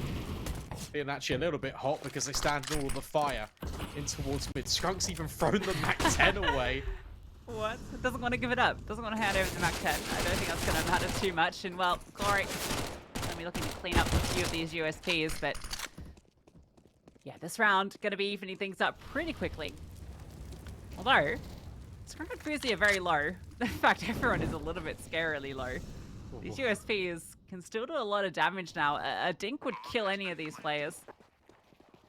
Being actually a little bit hot because they stand in all of the fire in towards mid. ScrunK's even thrown the Mac 10 away. What? Doesn't want to give it up. Doesn't want to hand over the Mac 10. I don't think that's going to matter too much. And well, Kory going to be looking to clean up a few of these USPs, but yeah, this round going to be evening things up pretty quickly. Although, ScrunK and HEETbodyy are very low. In fact, everyone is a little bit scarily low. These USPs can still do a lot of damage now. A dink would kill any of these players.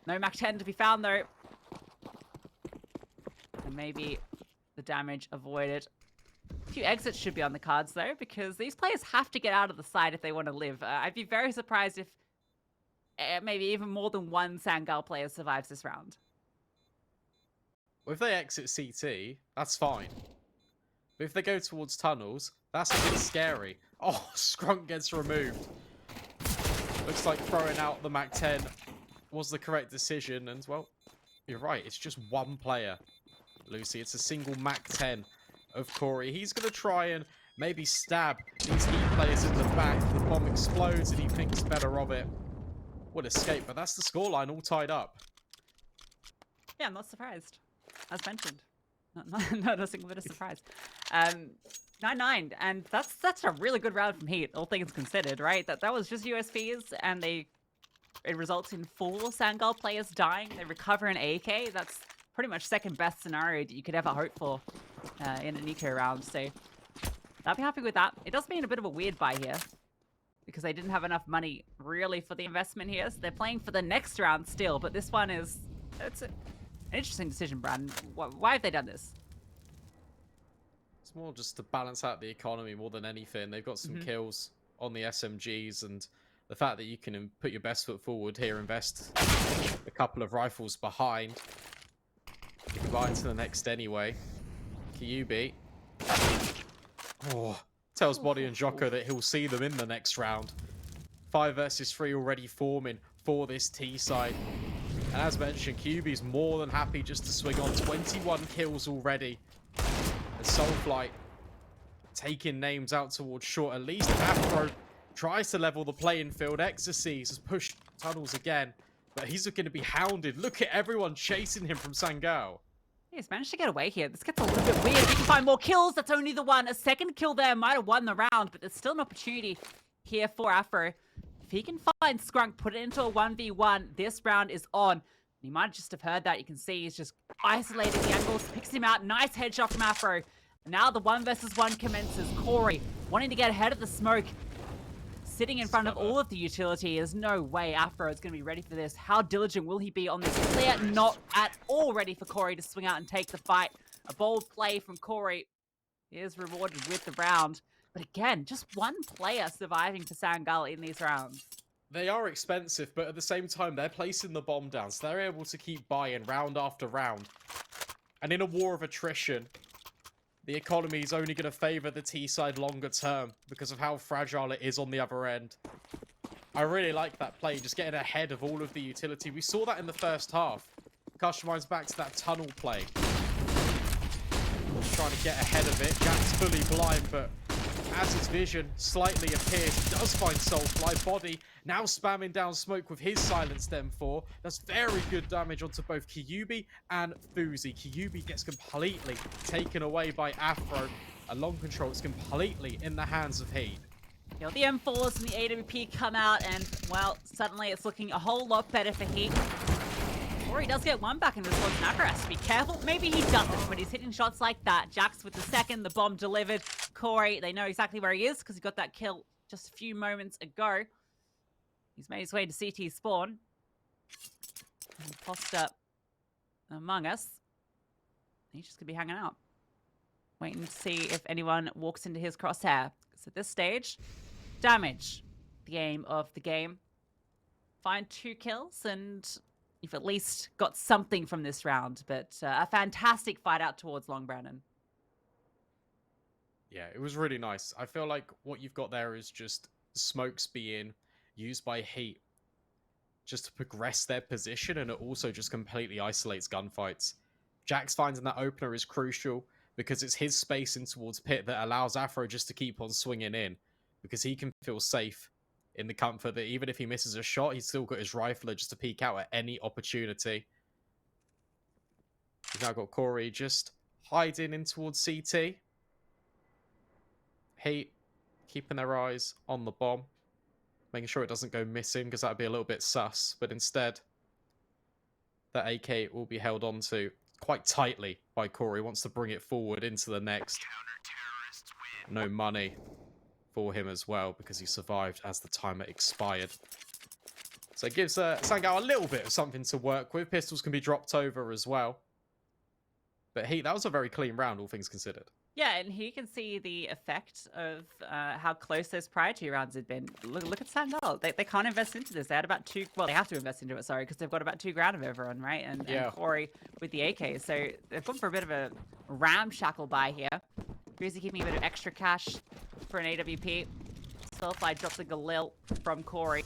No Mac 10 to be found though. And maybe the damage avoided. A few exits should be on the cards though, because these players have to get out of the side if they want to live. I'd be very surprised if maybe even more than one Sangal player survives this round. Well, if they exit CT, that's fine. But if they go towards tunnels, that's a bit scary. Oh, ScrunK gets removed. Looks like throwing out the Mac 10 was the correct decision. And, well, you're right. It's just one player, Lucy. It's a single Mac 10 of Kory. He's going to try and maybe stab These Heat players in the back. The bomb explodes and he thinks better of it. Would escape, but that's the scoreline all tied up. Yeah, I'm not surprised. As mentioned. Not a single bit of surprise. 9-9, and that's a really good round from Heat, all things considered, right? That was just USPs, and it results in 4 Sangal players dying. They recover an AK. That's pretty much second best scenario that you could ever hope for in an eco round. So I'll be happy with that. It does mean a bit of a weird buy here, because they didn't have enough money really for the investment here. So they're playing for the next round still, but this one it's an interesting decision, Brandon. Why have they done this? It's more just to balance out the economy more than anything. They've got some kills on the SMGs, and the fact that you can put your best foot forward here, invest a couple of rifles behind. Combine to the next anyway. Kyuubii. Oh, tells Body and Joko that he'll see them in the next round. 5 versus 3 already forming for this T side. And as mentioned, Kyuubii's more than happy just to swing on. 21 kills already. And Soulfly taking names out towards short. At least Afro tries to level the playing field. Exorcise has pushed tunnels again, but he's going to be hounded. Look at everyone chasing him from Sangal. He's managed to get away here. This gets a little bit weird. If he can find more kills, that's only the one. A second kill there might have won the round, but there's still an opportunity here for Afro. If he can find Scrunk, put it into a 1v1, this round is on. You might just have heard that. You can see he's just isolating the angles, picks him out. Nice headshot from Afro. Now the 1 versus 1 commences. Kory wanting to get ahead of the smoke. Sitting in front of all of the utility. There's no way Afro is going to be ready for this. How diligent will he be on this clear? Not at all ready for Kory to swing out and take the fight. A bold play from Kory is rewarded with the round. But again, just one player surviving for Sangal in these rounds. They are expensive, but at the same time, they're placing the bomb down, so they're able to keep buying round after round. And in a war of attrition, the economy is only going to favour the T side longer term because of how fragile it is on the other end. I really like that play, just getting ahead of all of the utility. We saw that in the first half. Customize back to that tunnel play. Trying to get ahead of it. Jack's fully blind, but as his vision slightly appears, he does find Soulfly. Body now spamming down smoke with his silenced M4. That's very good damage onto both Kyuubii and HEETbodyy. Kyuubii gets completely taken away by Afro. A long control is completely in the hands of Heat. You know, the M4s and the AWP come out, and, well, suddenly it's looking a whole lot better for Heat. Or he does get one back in response. Afro has to be careful. Maybe he doesn't, but he's hitting shots like that. Jax with the second, the bomb delivered. Kory, they know exactly where he is because he got that kill just a few moments ago. He's made his way to CT spawn. And post up among us. He's just going to be hanging out. Waiting to see if anyone walks into his crosshair. Because at this stage, damage. The aim of the game. Find 2 kills and you've at least got something from this round. But a fantastic fight out towards long, Brandon. Yeah, it was really nice. I feel like what you've got there is just smokes being used by Heat just to progress their position, and it also just completely isolates gunfights. Jax finding that opener is crucial because it's his space in towards pit that allows Afro just to keep on swinging in, because he can feel safe in the comfort that even if he misses a shot, he's still got his rifler just to peek out at any opportunity. He's now got Kory just hiding in towards CT. Heat keeping their eyes on the bomb, making sure it doesn't go missing because that'd be a little bit sus. But instead, that AK will be held onto quite tightly by Kory. Wants to bring it forward into the next. No money for him as well because he survived as the timer expired. So it gives Sangal a little bit of something to work with. Pistols can be dropped over as well. But Heat, that was a very clean round, all things considered. Yeah, and he can see the effect of how close those prior 2 rounds had been. Look at Sangal. They can't invest into this. They had about 2... Well, they have to invest into it, sorry, because they've got about 2 grand of everyone, right? And Kory with the AK. So they've gone for a bit of a ramshackle buy here. HEETbodyy keeping a bit of extra cash for an AWP. Soulfly drops a Galil from Kory.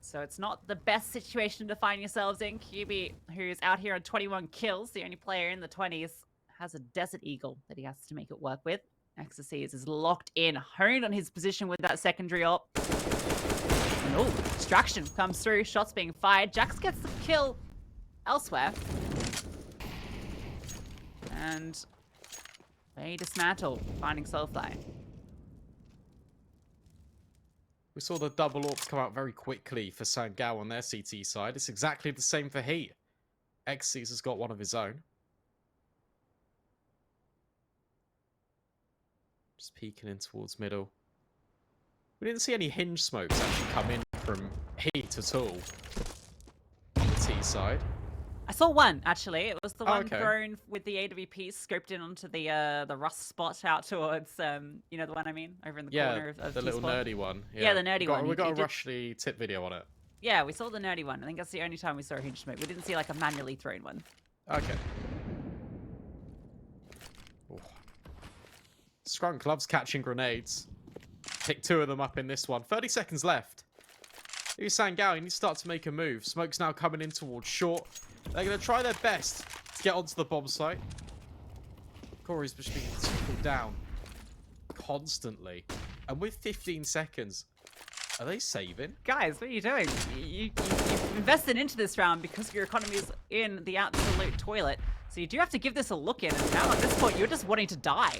So it's not the best situation to find yourselves in. Kyuubii, who's out here on 21 kills, the only player in the 20s, has a Desert Eagle that he has to make it work with. HEETs is locked in, honed on his position with that secondary ult. And oh, distraction comes through, shots being fired. Jax gets the kill elsewhere. And they dismantle, finding Soulfly. We saw the double AWPs come out very quickly for Sangal on their CT side. It's exactly the same for HEET. Xyz has got one of his own. Just peeking in towards middle. We didn't see any hinge smokes actually come in from HEET at all. On the T side. I saw one, actually. It was the one okay. thrown with the AWP scoped in onto the rust spot out towards, you know the one I mean? Over in the corner of the little T-spot. nerdy one. Yeah, the nerdy one. We got a Rushly tip video on it. Yeah, we saw the nerdy one. I think that's the only time we saw a hinge smoke. We didn't see like a manually thrown one. Okay. Ooh. ScrunK loves catching grenades. Pick 2 of them up in this one. 30 seconds left. Here's Sangal. You need to start to make a move. Smoke's now coming in towards short. They're going to try their best to get onto the bomb site. Kory's just being tackled down constantly. And with 15 seconds, are they saving? Guys, what are you doing? You've invested into this round because your economy is in the absolute toilet. So you do have to give this a look in. And now at this point, you're just wanting to die.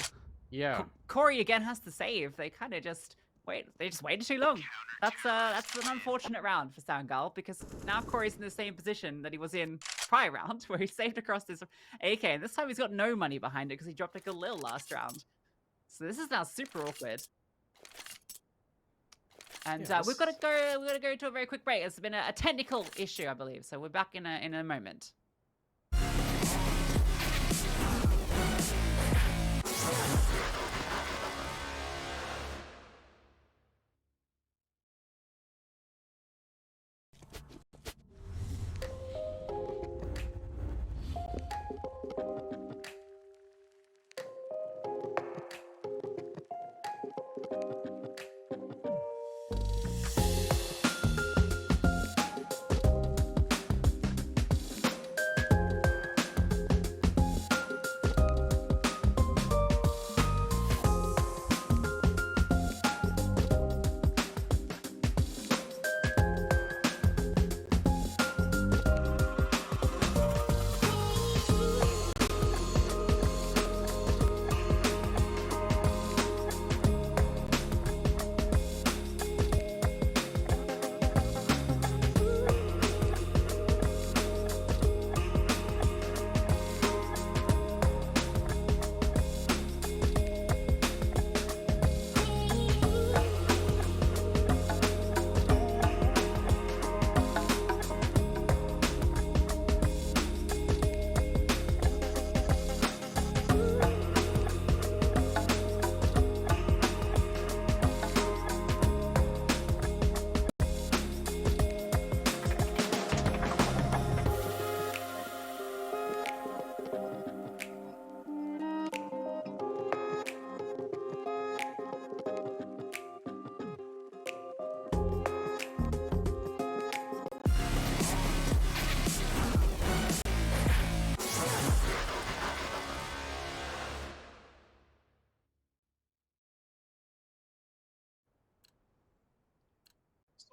Yeah. Kory again has to save. They kind of just wait. They just waited too long. That's an unfortunate round for Sangal because now Kory's in the same position that he was in prior round where he saved across his AK. And this time he's got no money behind it because he dropped like a lil last round. So this is now super awkward. And yes. we've got to go to a very quick break. It's been a technical issue, I believe. So we're back in a moment.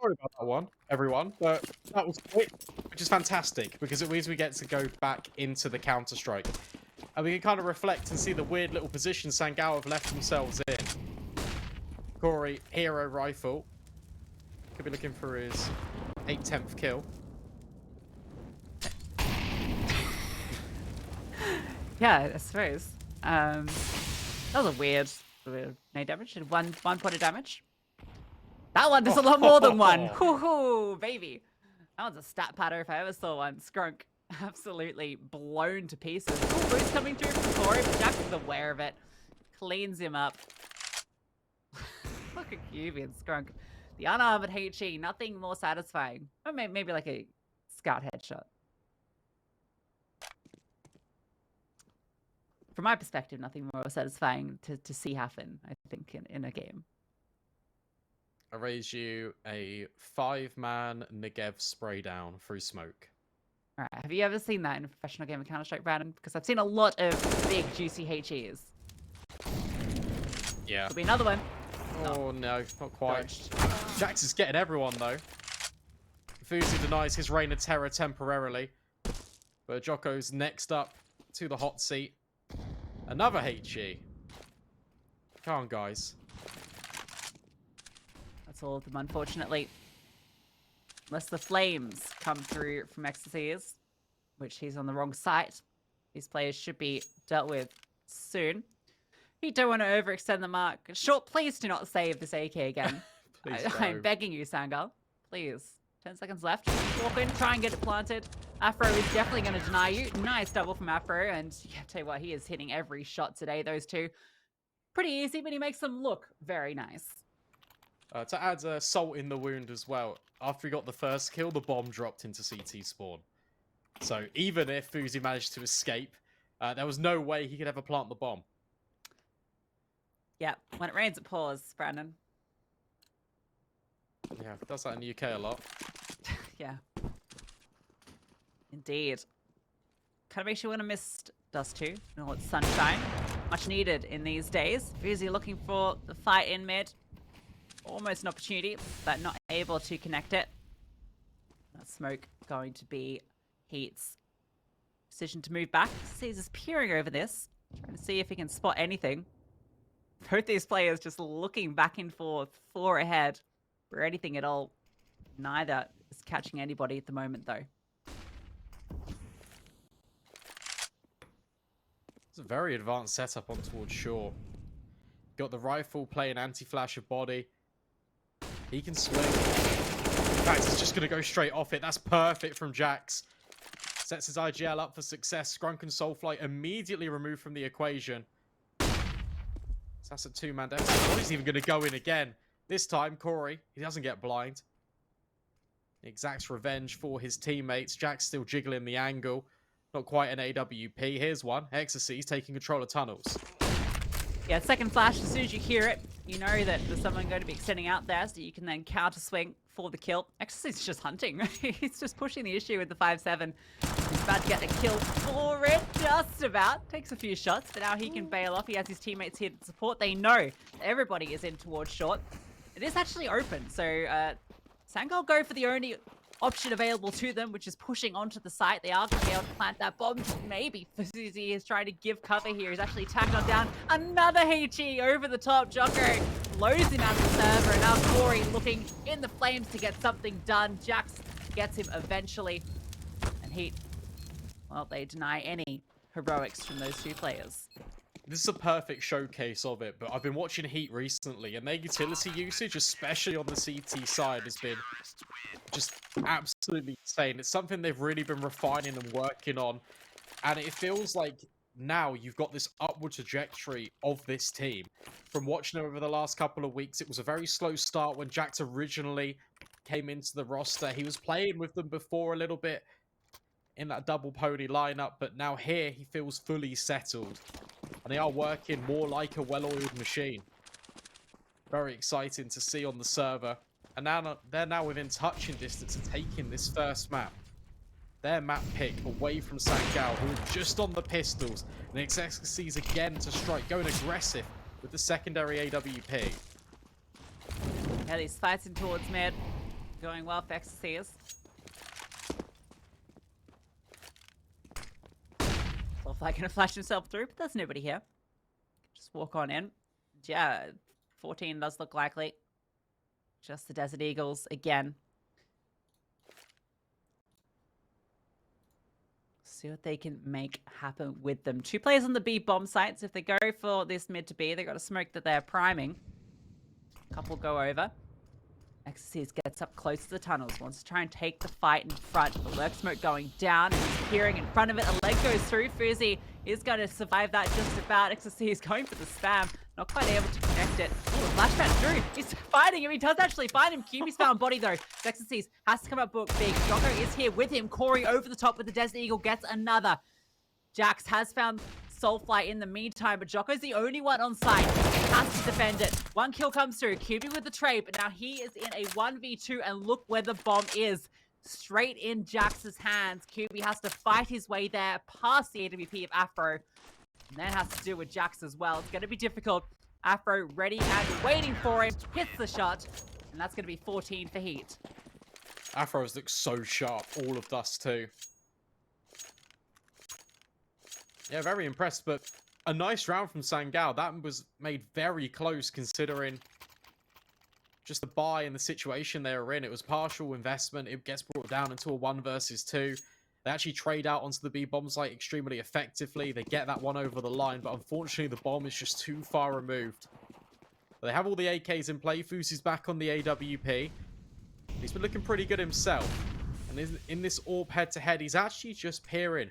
Sorry about that one, everyone, but that was quick, which is fantastic because it means we get to go back into the Counter-Strike. And we can kind of reflect and see the weird little position Sangal have left themselves in. Kory, hero rifle. Could be looking for his 8/10th kill. Yeah, I suppose. That was a weird no damage and one point of damage. That one does a lot more than one. Hoo-hoo, baby. That one's a stat patter if I ever saw one. ScrunK absolutely blown to pieces. Ooh, boost coming through from Kory, but Jax is aware of it. Cleans him up. Look at Kyuubii and ScrunK. The unarmored HE, nothing more satisfying. Or maybe like a scout headshot. From my perspective, nothing more satisfying to see happen, I think, in a game. I raise you a 5-man Negev spray down through smoke. All right. Have you ever seen that in a professional game of Counter-Strike, Brandon? Because I've seen a lot of big, juicy HEs. Yeah. Could be another one. Oh no, not quite. Dodged. Jax is getting everyone though. HEETbodyy denies his reign of terror temporarily. But Joko's next up to the hot seat. Another HE. Come on, guys. That's all of them, unfortunately. Unless the flames come through from HEETbodyy, which he's on the wrong site. These players should be dealt with soon. We don't want to overextend the mark. Short, please do not save this AK again. I'm begging you, Sangal. Please. 10 seconds left. Walk in, try and get it planted. Afro is definitely going to deny you. Nice double from Afro. And yeah, tell you what, he is hitting every shot today, those two. Pretty easy, but he makes them look very nice. To add salt in the wound as well, after he got the first kill, the bomb dropped into CT spawn. So even if HEETbodyy managed to escape, there was no way he could ever plant the bomb. Yeah, when it rains, it pours, Brandon. Yeah, does that in the UK a lot. Yeah. Indeed. Kind of makes you want to miss Dust2. No, it's sunshine. Much needed in these days. HEETbodyy looking for the fight in mid. Almost an opportunity, but not able to connect it. That smoke going to be Heat's decision to move back. Caesar's peering over this, trying to see if he can spot anything. Both these players just looking back and forth, floor ahead, for anything at all. Neither is catching anybody at the moment, though. It's a very advanced setup on towards shore. Got the rifle playing anti-flash of body. He can swing. In fact, he's just going to go straight off it. That's perfect from Jax. Sets his IGL up for success. ScrunK and Soulfly immediately removed from the equation. So that's a two-man down. He's even going to go in again. This time, Kory, he doesn't get blind. He exacts revenge for his teammates. Jax still jiggling the angle. Not quite an AWP. Here's one. HEETbodyy taking control of tunnels. Yeah, second flash, as soon as you hear it, you know that there's someone going to be extending out there, so you can then counter swing for the kill. HEETbodyy's just hunting. He's just pushing the issue with the 5-7. He's about to get the kill for it, just about. Takes a few shots, but now he can bail off. He has his teammates here to support. They know that everybody is in towards short. It is actually open, so Sangal go for the only option available to them, which is pushing onto the site. They are going to be able to plant that bomb. Maybe HEETbodyy is trying to give cover here. He's actually tagged on down. Another HE over the top. Joko blows him out of the server, and now Kory looking in the flames to get something done. Jax gets him eventually. And Heat, well, they deny any heroics from those two players. This is a perfect showcase of it, but I've been watching Heat recently, and their utility usage, especially on the CT side, has been just absolutely insane. It's something they've really been refining and working on, and it feels like now you've got this upward trajectory of this team. From watching them over the last couple of weeks, it was a very slow start when Jax originally came into the roster. He was playing with them before a little bit in that double pony lineup, but now here he feels fully settled. And they are working more like a well-oiled machine. Very exciting to see on the server. And now they're now within touching distance of taking this first map. Their map pick away from Sangal, who are just on the pistols. And HEETbodyy again to strike, going aggressive with the secondary AWP. Yeah, these fighting towards mid. Going well for HEETbodyy. Soulfly gonna flash himself through, but there's nobody here. Just walk on in. Yeah, 14 does look likely. Just the Desert Eagles again. See what they can make happen with them. Two players on the B bomb sites. If they go for this mid to B, they've got a smoke that they're priming. A couple go over. HEETbodyy gets up close to the tunnels, wants to try and take the fight in front. The lurk smoke going down, and he's peering in front of it. A leg goes through. HEETbodyy is going to survive that just about. HEETbodyy is going for the spam, not quite able to connect it. Ooh, a flashback through. He's fighting him. He does actually find him. Kyuubii's found body though. HEETbodyy has to come up big. Joko is here with him. Kory over the top with the Desert Eagle gets another. Jax has found Soulfly in the meantime, but Joko's the only one on site. Has to defend it. One kill comes through. Kyuubii with the trade, but now he is in a 1v2, and look where the bomb is. Straight in Jax's hands. Kyuubii has to fight his way there, past the AWP of Afro, and then has to deal with Jax as well. It's going to be difficult Afro ready and waiting for it. Hits the shot. And that's going to be 14 for Heat. Afro's look so sharp. All of Dust2. Yeah, very impressed. But a nice round from Sangal. That was made very close considering just the buy and the situation they were in. It was partial investment. It gets brought down into a 1 versus 2. They actually trade out onto the B bomb site extremely effectively. They get that one over the line, but unfortunately the bomb is just too far removed. But they have all the AKs in play. Phzy's back on the AWP. He's been looking pretty good himself. And in this AWP head-to-head, he's actually just peering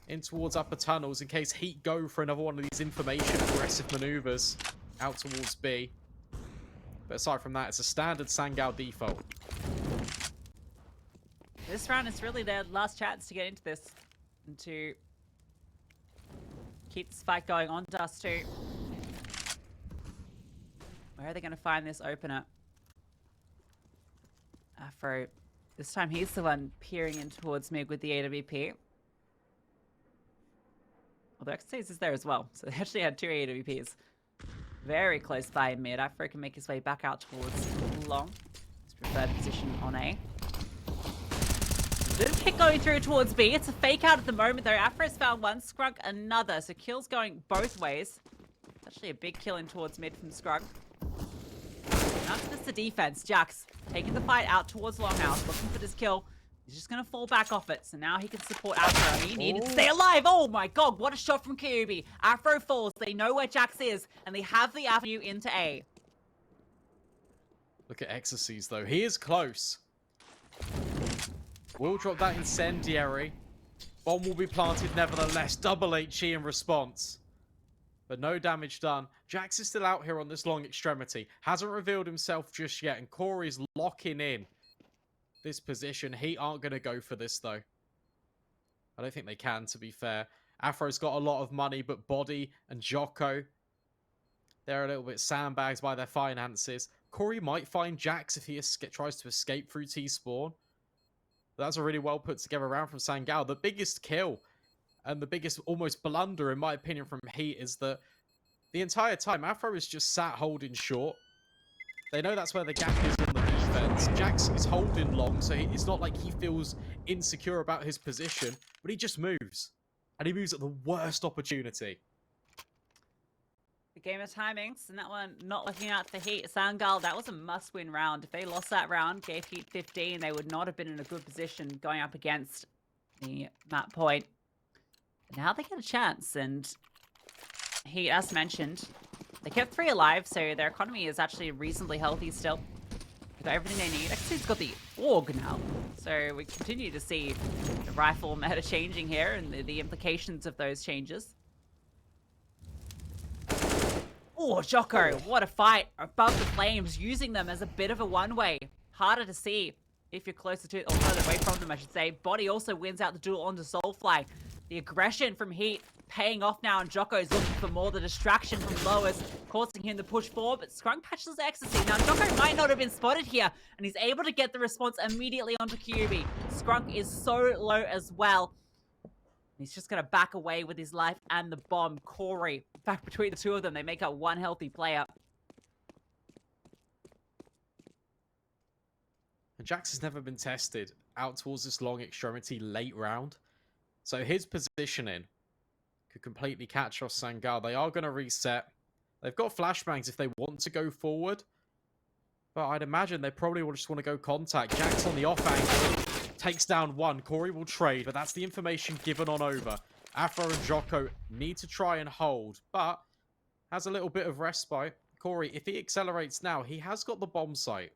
in towards upper tunnels in case Heat go for another one of these information aggressive maneuvers out towards B. But aside from that, it's a standard Sangal default. This round is really their last chance to get into this and to keep this fight going on Dust2. Where are they going to find this opener? Afro. This time he's the one peering in towards mid with the AWP. Although Xyz is there as well. So they actually had 2 AWPs. Very close by mid. Afro can make his way back out towards long. His preferred position on A. Little kick going through towards B. It's a fake out at the moment though. Afro's found one, ScrunK another. So kills going both ways. It's actually a big kill in towards mid from ScrunK. That's just the defense. Jax taking the fight out towards Longhouse, looking for this kill. He's just going to fall back off it. So now he can support Afro. He needed to stay alive. Oh my god, what a shot from Kyuubii. Afro falls. They know where Jax is, and they have the avenue into A. Look at Exorcies though. He is close. Will drop that incendiary. Bomb will be planted nevertheless. Double HE in response. But no damage done. Jax is still out here on this long extremity. Hasn't revealed himself just yet. And Kory's locking in this position. Heat aren't going to go for this though. I don't think they can, to be fair. Afro's got a lot of money, but Body and Joko, they're a little bit sandbags by their finances. Kory might find Jax if he tries to escape through T-spawn. That's a really well put together round from Sangal. The biggest kill and the biggest almost blunder, in my opinion, from Heat is that the entire time Afro is just sat holding short. They know that's where the gap is on the defense. Jax is holding long, so it's not like he feels insecure about his position, but he just moves. And he moves at the worst opportunity. The game of timings, and that one not looking out for Heat. Sangal, that was a must-win round. If they lost that round, gave Heat 15, they would not have been in a good position going up against the map point. But now they get a chance, and Heat, as mentioned, they kept 3 alive, so their economy is actually reasonably healthy still. They've got everything they need. Xyz's got the AUG now, so we continue to see the rifle meta changing here and the implications of those changes. Oh, Joko, what a fight. Above the flames, using them as a bit of a one-way. Harder to see if you're closer to, or further away from them, I should say. Body also wins out the duel onto Soulfly. The aggression from Heat paying off now, and Joko's looking for more. The distraction from Lois causing him to push forward, but ScrunK patches the ecstasy. Now, Joko might not have been spotted here, and he's able to get the response immediately onto Kyuubii. ScrunK is so low as well. He's just going to back away with his life and the bomb. Kory, in fact, between the two of them, they make up one healthy player. And Jax has never been tested out towards this long extremity late round. So his positioning could completely catch off Sangal. They are going to reset. They've got flashbangs if they want to go forward. But I'd imagine they probably will just want to go contact. Jax on the off angle. Takes down one. Kory will trade, but that's the information given on over. Afro and Joko need to try and hold, but has a little bit of respite. Kory, if he accelerates now, he has got the bomb site.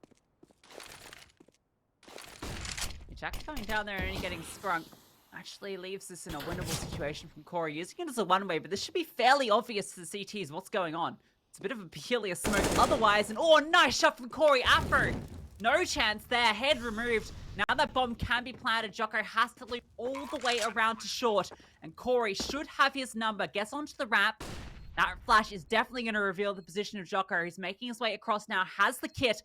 Jax going down there and only getting ScrunK actually leaves this in a winnable situation from Kory. Using it as a one-way, but this should be fairly obvious to the CTs what's going on. It's a bit of a peculiar smoke otherwise, and oh, nice shot from Kory. Afro, no chance there. Head removed. Now that bomb can be planted, Joko has to loop all the way around to short, and Kory should have his number. Gets onto the ramp. That flash is definitely going to reveal the position of Joko. He's making his way across now, has the kit,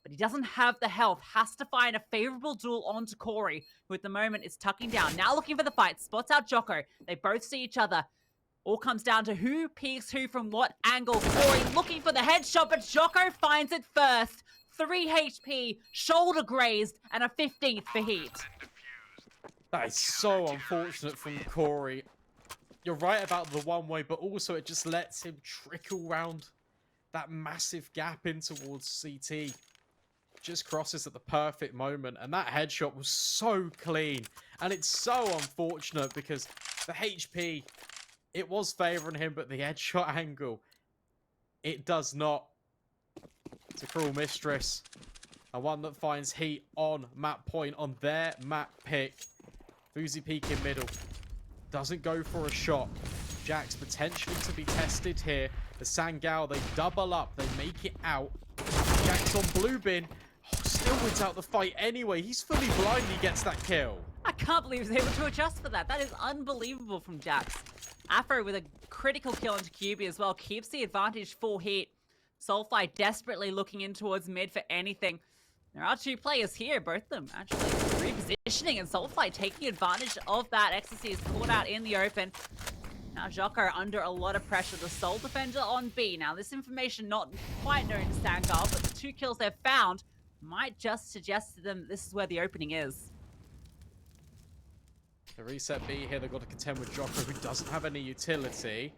but he doesn't have the health. Has to find a favorable duel onto Kory, who at the moment is tucking down. Now looking for the fight. Spots out Joko. They both see each other. All comes down to who peeks who from what angle. Kory looking for the headshot, but Djoko finds it first. 3 HP, shoulder grazed, and a 15th for Heat. That is so unfortunate from Kory. You're right about the one way, but also it just lets him trickle round that massive gap in towards CT. Just crosses at the perfect moment, and that headshot was so clean. And it's so unfortunate because the HP, it was favouring him, but the headshot angle, it does not. It's a cruel mistress. And one that finds Heat on map point on their map pick. Phzy peek in middle. Doesn't go for a shot. Jack's potentially to be tested here. The Sangal, they double up. They make it out. Jack's on blue bin. Oh, still wins out the fight anyway. He's fully blind. He gets that kill. I can't believe he was able to adjust for that. That is unbelievable from Jax. Afro with a critical kill into Kyuubii as well. Keeps the advantage for Heat. Soulfly desperately looking in towards mid for anything. There are 2 players here, both of them actually repositioning, and Soulfly taking advantage of that. Ecstasy is caught out in the open. Now Djoko under a lot of pressure. The Soul Defender on B. Now this information not quite known to Sangal, but the 2 kills they've found might just suggest to them this is where the opening is. The reset B here, they've got to contend with Djoko, who doesn't have any utility.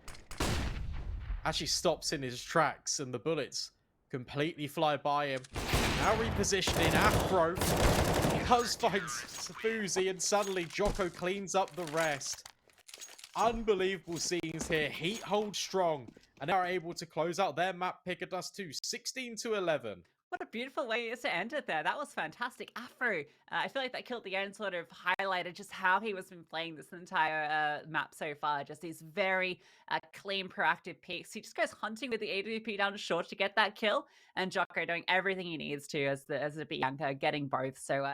Actually stops in his tracks, and the bullets completely fly by him. Now repositioning, Afro does find Phzy, and suddenly Djoko cleans up the rest. Unbelievable scenes here. Heat hold strong, and are able to close out their map pick at Dust2, 16-11. What a beautiful way to end it there. That was fantastic. Afro, I feel like that kill at the end sort of highlighted just how he was been playing this entire map so far. Just these very clean, proactive picks. He just goes hunting with the AWP down to short to get that kill, and Djoko doing everything he needs to as the B anchor, getting both. So